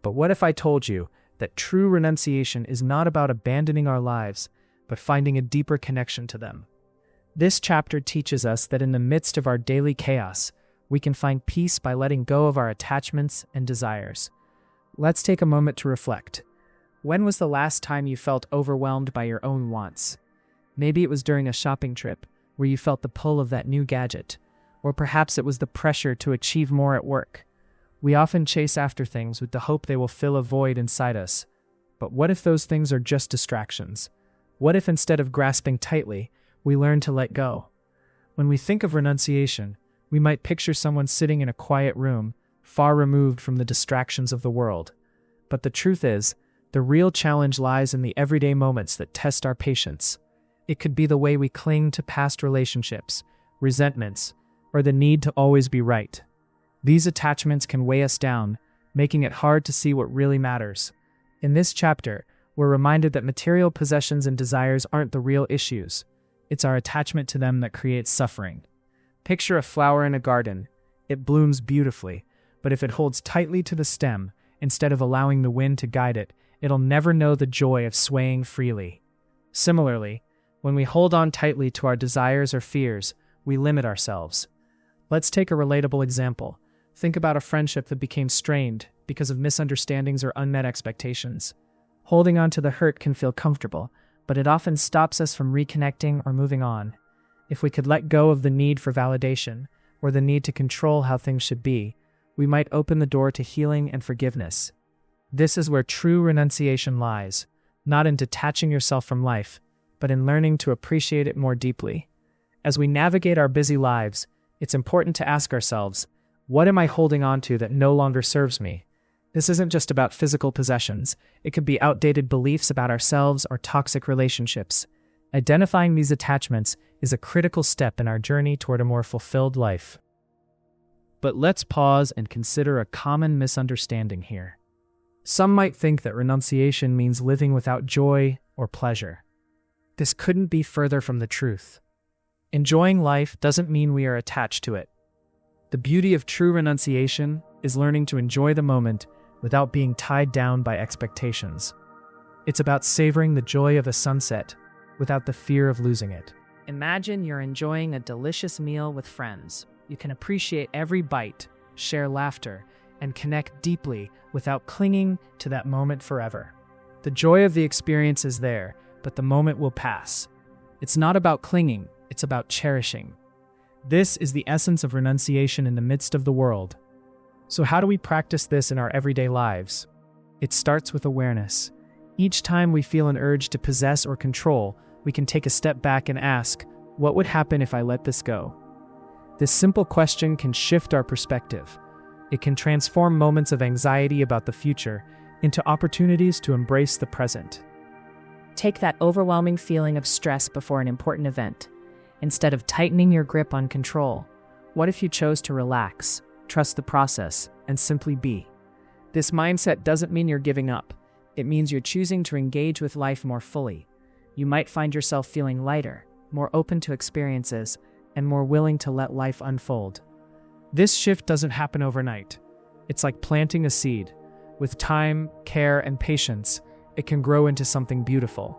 But what if I told you that true renunciation is not about abandoning our lives, but finding a deeper connection to them? This chapter teaches us that in the midst of our daily chaos, we can find peace by letting go of our attachments and desires. Let's take a moment to reflect. When was the last time you felt overwhelmed by your own wants? Maybe it was during a shopping trip where you felt the pull of that new gadget, or perhaps it was the pressure to achieve more at work. We often chase after things with the hope they will fill a void inside us. But what if those things are just distractions? What if instead of grasping tightly, we learn to let go? When we think of renunciation, we might picture someone sitting in a quiet room, far removed from the distractions of the world. But the truth is, the real challenge lies in the everyday moments that test our patience. It could be the way we cling to past relationships, resentments, or the need to always be right. These attachments can weigh us down, making it hard to see what really matters. In this chapter, we're reminded that material possessions and desires aren't the real issues. It's our attachment to them that creates suffering. Picture a flower in a garden. It blooms beautifully, but if it holds tightly to the stem, instead of allowing the wind to guide it, it'll never know the joy of swaying freely. Similarly, when we hold on tightly to our desires or fears, we limit ourselves. Let's take a relatable example. Think about a friendship that became strained because of misunderstandings or unmet expectations. Holding on to the hurt can feel comfortable, but it often stops us from reconnecting or moving on. If we could let go of the need for validation, or the need to control how things should be, we might open the door to healing and forgiveness. This is where true renunciation lies, not in detaching yourself from life, but in learning to appreciate it more deeply. As we navigate our busy lives, it's important to ask ourselves, what am I holding on to that no longer serves me? This isn't just about physical possessions. It could be outdated beliefs about ourselves or toxic relationships. Identifying these attachments is a critical step in our journey toward a more fulfilled life. But let's pause and consider a common misunderstanding here. Some might think that renunciation means living without joy or pleasure. This couldn't be further from the truth. Enjoying life doesn't mean we are attached to it. The beauty of true renunciation is learning to enjoy the moment without being tied down by expectations. It's about savoring the joy of a sunset without the fear of losing it. Imagine you're enjoying a delicious meal with friends. You can appreciate every bite, share laughter, and connect deeply without clinging to that moment forever. The joy of the experience is there, but the moment will pass. It's not about clinging, it's about cherishing. This is the essence of renunciation in the midst of the world. So how do we practice this in our everyday lives? It starts with awareness. Each time we feel an urge to possess or control, we can take a step back and ask, what would happen if I let this go? This simple question can shift our perspective. It can transform moments of anxiety about the future into opportunities to embrace the present. Take that overwhelming feeling of stress before an important event. Instead of tightening your grip on control, what if you chose to relax, trust the process, and simply be? This mindset doesn't mean you're giving up. It means you're choosing to engage with life more fully. You might find yourself feeling lighter, more open to experiences, and more willing to let life unfold. This shift doesn't happen overnight. It's like planting a seed. With time, care, and patience, it can grow into something beautiful.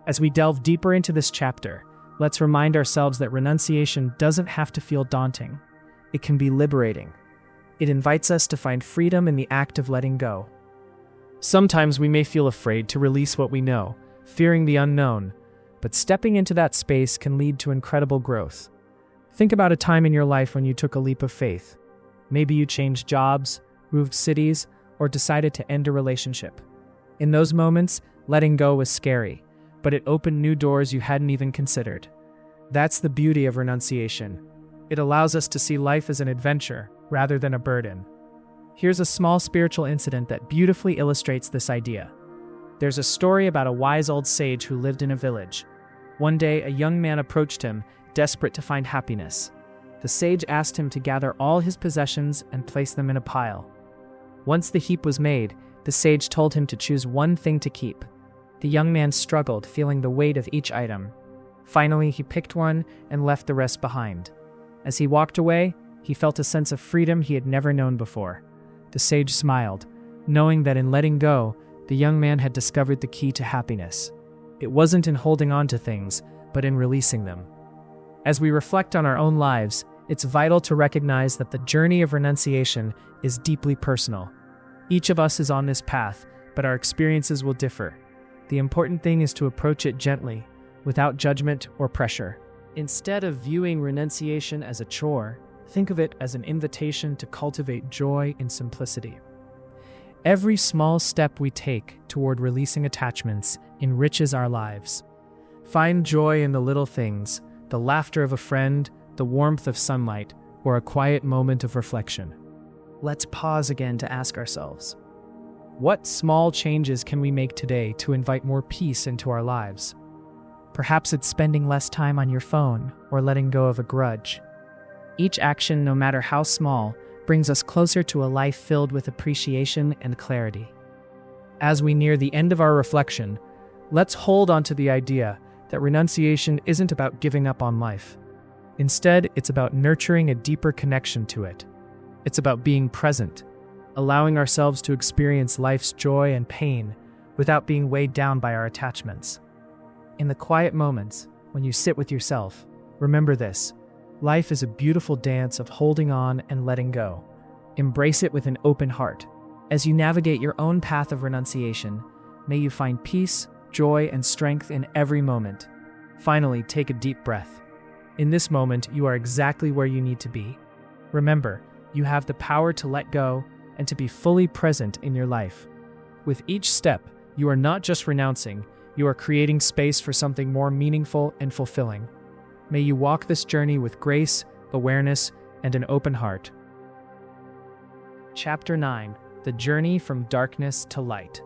As we delve deeper into this chapter, let's remind ourselves that renunciation doesn't have to feel daunting. It can be liberating. It invites us to find freedom in the act of letting go. Sometimes we may feel afraid to release what we know, fearing the unknown, but stepping into that space can lead to incredible growth. Think about a time in your life when you took a leap of faith. Maybe you changed jobs, moved cities, or decided to end a relationship. In those moments, letting go was scary, but it opened new doors you hadn't even considered. That's the beauty of renunciation. It allows us to see life as an adventure rather than a burden. Here's a small spiritual incident that beautifully illustrates this idea. There's a story about a wise old sage who lived in a village. One day, a young man approached him, desperate to find happiness. The sage asked him to gather all his possessions and place them in a pile. Once the heap was made, the sage told him to choose one thing to keep. The young man struggled, feeling the weight of each item. Finally, he picked one and left the rest behind. As he walked away, he felt a sense of freedom he had never known before. The sage smiled, knowing that in letting go, the young man had discovered the key to happiness. It wasn't in holding on to things, but in releasing them. As we reflect on our own lives, it's vital to recognize that the journey of renunciation is deeply personal. Each of us is on this path, but our experiences will differ. The important thing is to approach it gently, without judgment or pressure. Instead of viewing renunciation as a chore, think of it as an invitation to cultivate joy in simplicity. Every small step we take toward releasing attachments enriches our lives. Find joy in the little things, the laughter of a friend, the warmth of sunlight, or a quiet moment of reflection. Let's pause again to ask ourselves, what small changes can we make today to invite more peace into our lives? Perhaps it's spending less time on your phone or letting go of a grudge. Each action, no matter how small, brings us closer to a life filled with appreciation and clarity. As we near the end of our reflection, let's hold on to the idea that renunciation isn't about giving up on life. Instead, it's about nurturing a deeper connection to it. It's about being present, allowing ourselves to experience life's joy and pain without being weighed down by our attachments. In the quiet moments, when you sit with yourself, remember this: life is a beautiful dance of holding on and letting go. Embrace it with an open heart. As you navigate your own path of renunciation, may you find peace, joy, and strength in every moment. Finally, take a deep breath. In this moment, you are exactly where you need to be. Remember, you have the power to let go and to be fully present in your life. With each step, you are not just renouncing, you are creating space for something more meaningful and fulfilling. May you walk this journey with grace, awareness, and an open heart. Chapter 9: The Journey from Darkness to Light.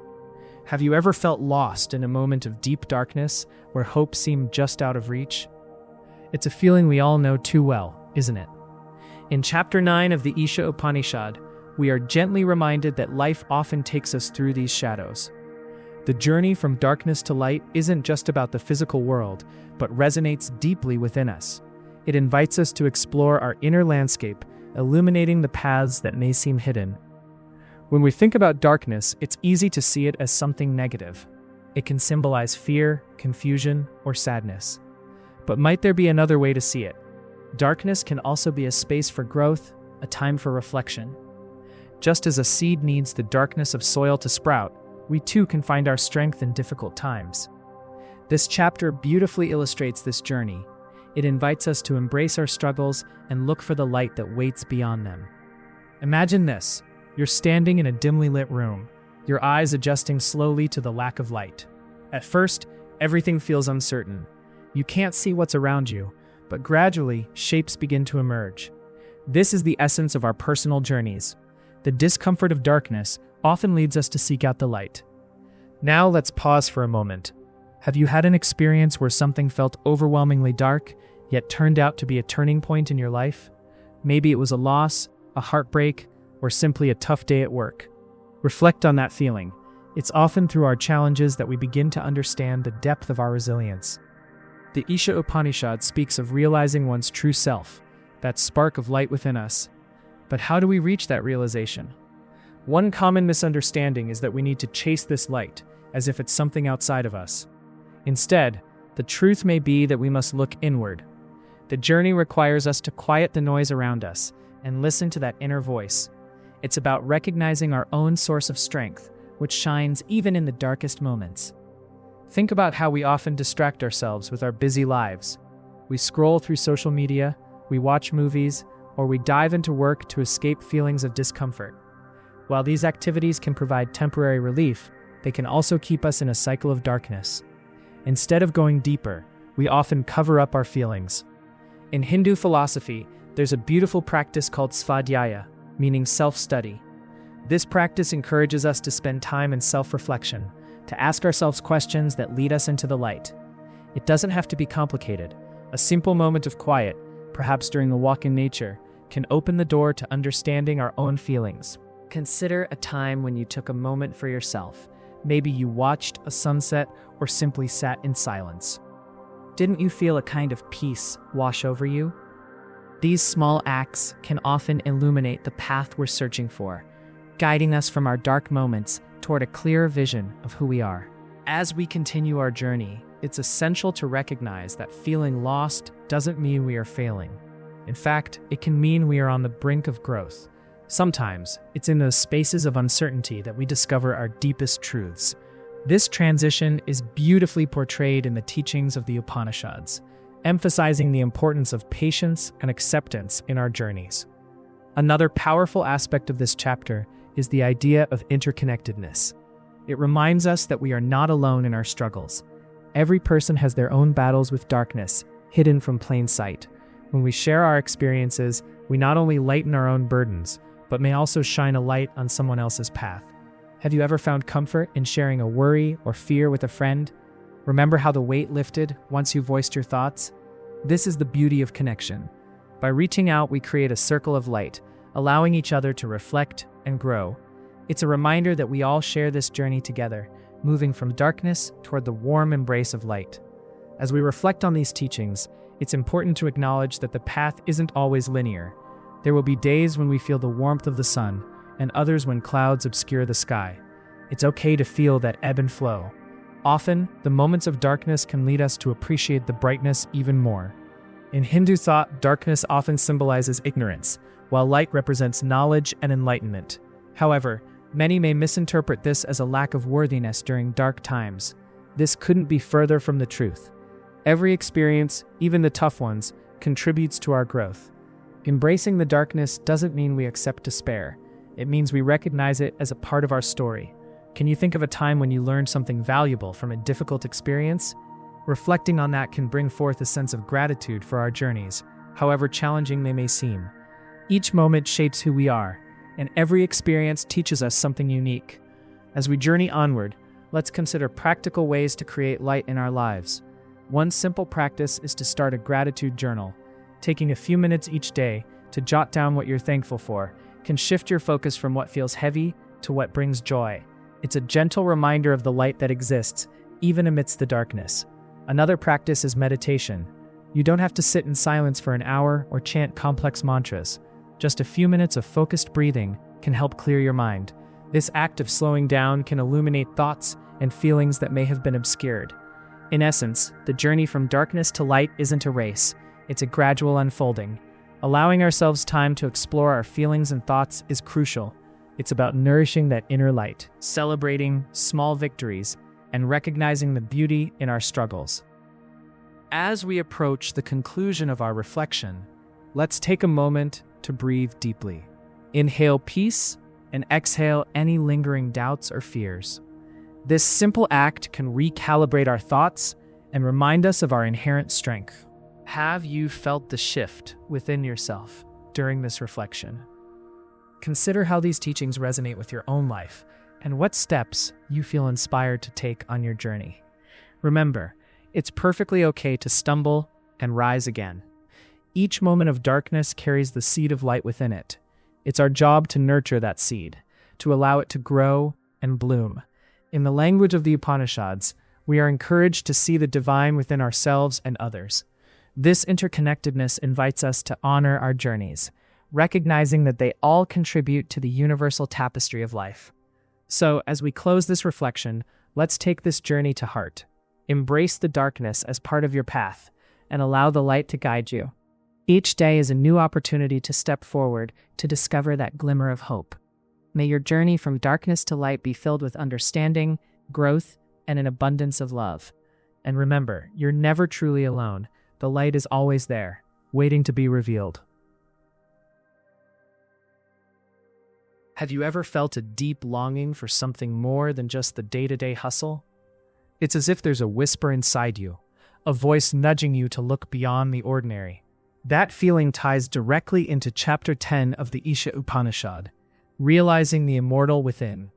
Have you ever felt lost in a moment of deep darkness where hope seemed just out of reach? It's a feeling we all know too well, isn't it? In Chapter 9 of the Isha Upanishad, we are gently reminded that life often takes us through these shadows. The journey from darkness to light isn't just about the physical world, but resonates deeply within us. It invites us to explore our inner landscape, illuminating the paths that may seem hidden. When we think about darkness, it's easy to see it as something negative. It can symbolize fear, confusion, or sadness. But might there be another way to see it? Darkness can also be a space for growth, a time for reflection. Just as a seed needs the darkness of soil to sprout, we too can find our strength in difficult times. This chapter beautifully illustrates this journey. It invites us to embrace our struggles and look for the light that waits beyond them. Imagine this: you're standing in a dimly lit room, your eyes adjusting slowly to the lack of light. At first, everything feels uncertain. You can't see what's around you, but gradually, shapes begin to emerge. This is the essence of our personal journeys. The discomfort of darkness often leads us to seek out the light. Now let's pause for a moment. Have you had an experience where something felt overwhelmingly dark, yet turned out to be a turning point in your life? Maybe it was a loss, a heartbreak, or simply a tough day at work. Reflect on that feeling. It's often through our challenges that we begin to understand the depth of our resilience. The Isha Upanishad speaks of realizing one's true self, that spark of light within us. But how do we reach that realization? One common misunderstanding is that we need to chase this light, as if it's something outside of us. Instead, the truth may be that we must look inward. The journey requires us to quiet the noise around us and listen to that inner voice. It's about recognizing our own source of strength, which shines even in the darkest moments. Think about how we often distract ourselves with our busy lives. We scroll through social media, we watch movies, or we dive into work to escape feelings of discomfort. While these activities can provide temporary relief, they can also keep us in a cycle of darkness. Instead of going deeper, we often cover up our feelings. In Hindu philosophy, there's a beautiful practice called svadhyaya, meaning self-study. This practice encourages us to spend time in self-reflection, to ask ourselves questions that lead us into the light. It doesn't have to be complicated. A simple moment of quiet, perhaps during a walk in nature, can open the door to understanding our own feelings. Consider a time when you took a moment for yourself. Maybe you watched a sunset or simply sat in silence. Didn't you feel a kind of peace wash over you? These small acts can often illuminate the path we're searching for, guiding us from our dark moments toward a clearer vision of who we are. As we continue our journey, it's essential to recognize that feeling lost doesn't mean we are failing. In fact, it can mean we are on the brink of growth. Sometimes, it's in those spaces of uncertainty that we discover our deepest truths. This transition is beautifully portrayed in the teachings of the Upanishads, emphasizing the importance of patience and acceptance in our journeys. Another powerful aspect of this chapter is the idea of interconnectedness. It reminds us that we are not alone in our struggles. Every person has their own battles with darkness, hidden from plain sight. When we share our experiences, we not only lighten our own burdens, but may also shine a light on someone else's path. Have you ever found comfort in sharing a worry or fear with a friend? Remember how the weight lifted once you voiced your thoughts? This is the beauty of connection. By reaching out, we create a circle of light, allowing each other to reflect and grow. It's a reminder that we all share this journey together, moving from darkness toward the warm embrace of light. As we reflect on these teachings, it's important to acknowledge that the path isn't always linear. There will be days when we feel the warmth of the sun, and others when clouds obscure the sky. It's okay to feel that ebb and flow. Often, the moments of darkness can lead us to appreciate the brightness even more. In Hindu thought, darkness often symbolizes ignorance, while light represents knowledge and enlightenment. However, many may misinterpret this as a lack of worthiness during dark times. This couldn't be further from the truth. Every experience, even the tough ones, contributes to our growth. Embracing the darkness doesn't mean we accept despair. It means we recognize it as a part of our story. Can you think of a time when you learned something valuable from a difficult experience? Reflecting on that can bring forth a sense of gratitude for our journeys, however challenging they may seem. Each moment shapes who we are, and every experience teaches us something unique. As we journey onward, let's consider practical ways to create light in our lives. One simple practice is to start a gratitude journal. Taking a few minutes each day to jot down what you're thankful for can shift your focus from what feels heavy to what brings joy. It's a gentle reminder of the light that exists, even amidst the darkness. Another practice is meditation. You don't have to sit in silence for an hour or chant complex mantras. Just a few minutes of focused breathing can help clear your mind. This act of slowing down can illuminate thoughts and feelings that may have been obscured. In essence, the journey from darkness to light isn't a race. It's a gradual unfolding. Allowing ourselves time to explore our feelings and thoughts is crucial. It's about nourishing that inner light, celebrating small victories, and recognizing the beauty in our struggles. As we approach the conclusion of our reflection, let's take a moment to breathe deeply. Inhale peace and exhale any lingering doubts or fears. This simple act can recalibrate our thoughts and remind us of our inherent strength. Have you felt the shift within yourself during this reflection? Consider how these teachings resonate with your own life and what steps you feel inspired to take on your journey. Remember, it's perfectly okay to stumble and rise again. Each moment of darkness carries the seed of light within it. It's our job to nurture that seed, to allow it to grow and bloom. In the language of the Upanishads, we are encouraged to see the divine within ourselves and others. This interconnectedness invites us to honor our journeys, recognizing that they all contribute to the universal tapestry of life. So, as we close this reflection, let's take this journey to heart. Embrace the darkness as part of your path, and allow the light to guide you. Each day is a new opportunity to step forward to discover that glimmer of hope. May your journey from darkness to light be filled with understanding, growth, and an abundance of love. And remember, you're never truly alone. The light is always there, waiting to be revealed. Have you ever felt a deep longing for something more than just the day-to-day hustle? It's as if there's a whisper inside you, a voice nudging you to look beyond the ordinary. That feeling ties directly into Chapter 10 of the Isha Upanishad, realizing the immortal within.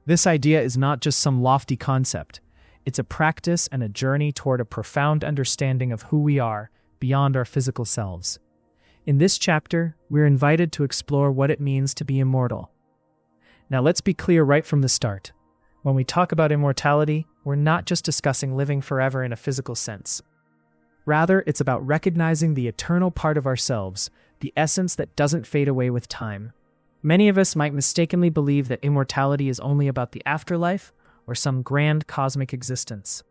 This idea is not just some lofty concept. It's a practice and a journey toward a profound understanding of who we are beyond our physical selves. In this chapter, we're invited to explore what it means to be immortal. Now, let's be clear right from the start. When we talk about immortality, we're not just discussing living forever in a physical sense. Rather, it's about recognizing the eternal part of ourselves, the essence that doesn't fade away with time. Many of us might mistakenly believe that immortality is only about the afterlife or some grand cosmic existence.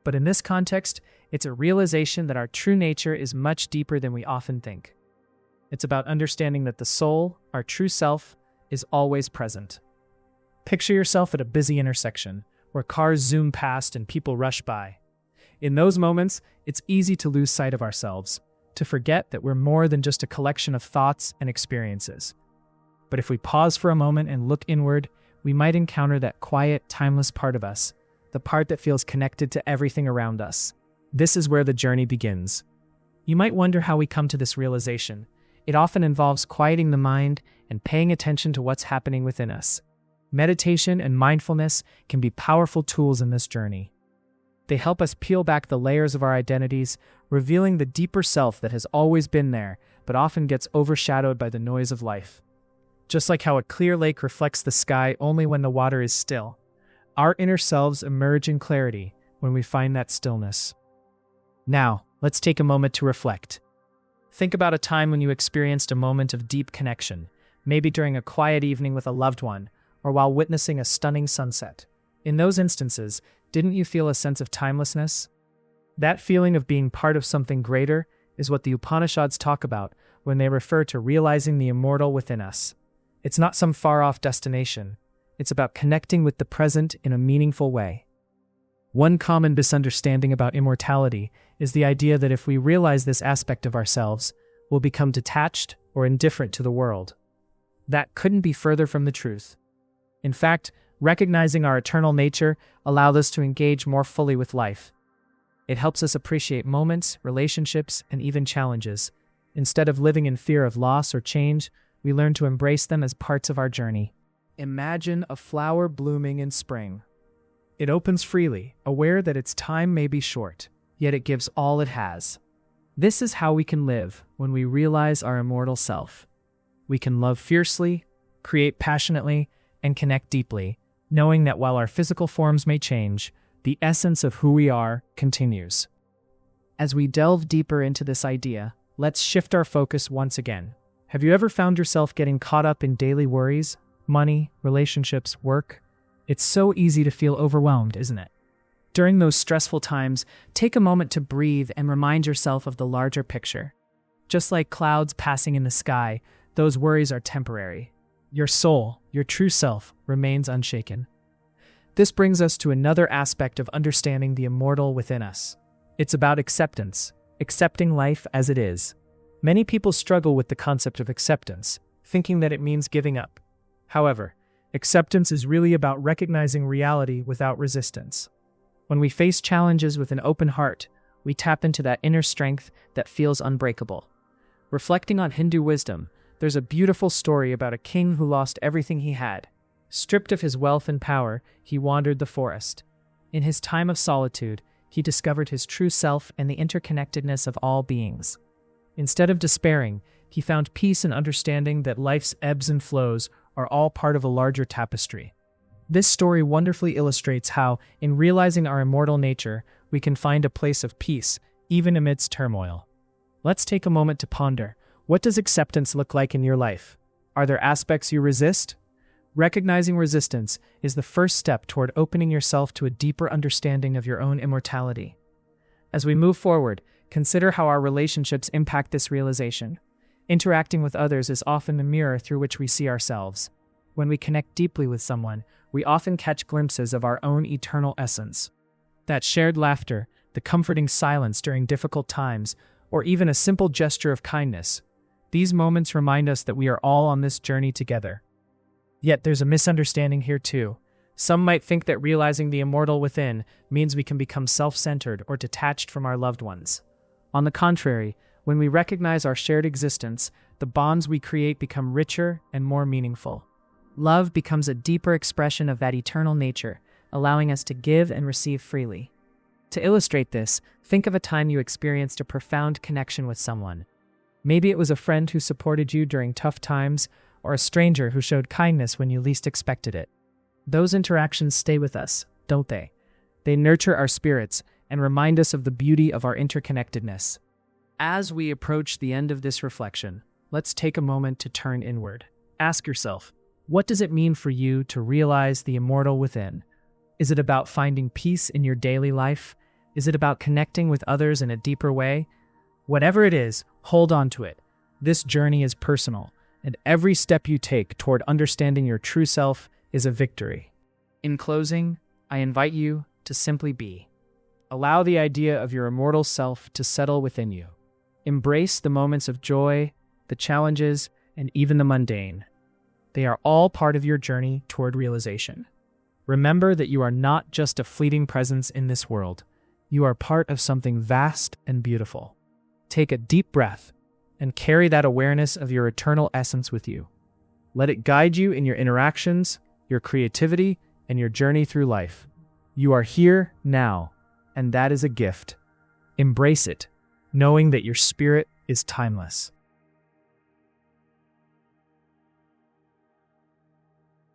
But in this context, it's a realization that our true nature is much deeper than we often think. It's about understanding that the soul, our true self, is always present. Picture yourself at a busy intersection, where cars zoom past and people rush by. In those moments, it's easy to lose sight of ourselves, to forget that we're more than just a collection of thoughts and experiences. But if we pause for a moment and look inward, we might encounter that quiet, timeless part of us, the part that feels connected to everything around us. This is where the journey begins. You might wonder how we come to this realization. It often involves quieting the mind and paying attention to what's happening within us. Meditation and mindfulness can be powerful tools in this journey. They help us peel back the layers of our identities, revealing the deeper self that has always been there, but often gets overshadowed by the noise of life. Just like how a clear lake reflects the sky only when the water is still, our inner selves emerge in clarity when we find that stillness. Now, let's take a moment to reflect. Think about a time when you experienced a moment of deep connection, maybe during a quiet evening with a loved one, or while witnessing a stunning sunset. In those instances, didn't you feel a sense of timelessness? That feeling of being part of something greater is what the Upanishads talk about when they refer to realizing the immortal within us. It's not some far-off destination. It's about connecting with the present in a meaningful way. One common misunderstanding about immortality is the idea that if we realize this aspect of ourselves, we'll become detached or indifferent to the world. That couldn't be further from the truth. In fact, recognizing our eternal nature allows us to engage more fully with life. It helps us appreciate moments, relationships, and even challenges. Instead of living in fear of loss or change, we learn to embrace them as parts of our journey. Imagine a flower blooming in spring. It opens freely, aware that its time may be short, yet it gives all it has. This is how we can live when we realize our immortal self. We can love fiercely, create passionately, and connect deeply, knowing that while our physical forms may change, the essence of who we are continues. As we delve deeper into this idea, let's shift our focus once again. Have you ever found yourself getting caught up in daily worries, money, relationships, work? It's so easy to feel overwhelmed, isn't it? During those stressful times, take a moment to breathe and remind yourself of the larger picture. Just like clouds passing in the sky, those worries are temporary. Your soul, your true self, remains unshaken. This brings us to another aspect of understanding the immortal within us. It's about acceptance, accepting life as it is. Many people struggle with the concept of acceptance, thinking that it means giving up. However, acceptance is really about recognizing reality without resistance. When we face challenges with an open heart, we tap into that inner strength that feels unbreakable. Reflecting on Hindu wisdom, there's a beautiful story about a king who lost everything he had. Stripped of his wealth and power, he wandered the forest. In his time of solitude, he discovered his true self and the interconnectedness of all beings. Instead of despairing, he found peace and understanding that life's ebbs and flows are all part of a larger tapestry. This story wonderfully illustrates how, in realizing our immortal nature, we can find a place of peace, even amidst turmoil. Let's take a moment to ponder. What does acceptance look like in your life? Are there aspects you resist? Recognizing resistance is the first step toward opening yourself to a deeper understanding of your own immortality. As we move forward, consider how our relationships impact this realization. Interacting with others is often the mirror through which we see ourselves. When we connect deeply with someone, we often catch glimpses of our own eternal essence. That shared laughter, the comforting silence during difficult times, or even a simple gesture of kindness. These moments remind us that we are all on this journey together. Yet there's a misunderstanding here too. Some might think that realizing the immortal within means we can become self-centered or detached from our loved ones. On the contrary, when we recognize our shared existence, the bonds we create become richer and more meaningful. Love becomes a deeper expression of that eternal nature, allowing us to give and receive freely. To illustrate this, think of a time you experienced a profound connection with someone. Maybe it was a friend who supported you during tough times, or a stranger who showed kindness when you least expected it. Those interactions stay with us, don't they? They nurture our spirits and remind us of the beauty of our interconnectedness. As we approach the end of this reflection, let's take a moment to turn inward. Ask yourself, what does it mean for you to realize the immortal within? Is it about finding peace in your daily life? Is it about connecting with others in a deeper way? Whatever it is, hold on to it. This journey is personal, and every step you take toward understanding your true self is a victory. In closing, I invite you to simply be. Allow the idea of your immortal self to settle within you. Embrace the moments of joy, the challenges, and even the mundane. They are all part of your journey toward realization. Remember that you are not just a fleeting presence in this world. You are part of something vast and beautiful. Take a deep breath and carry that awareness of your eternal essence with you. Let it guide you in your interactions, your creativity, and your journey through life. You are here now, and that is a gift. Embrace it, knowing that your spirit is timeless.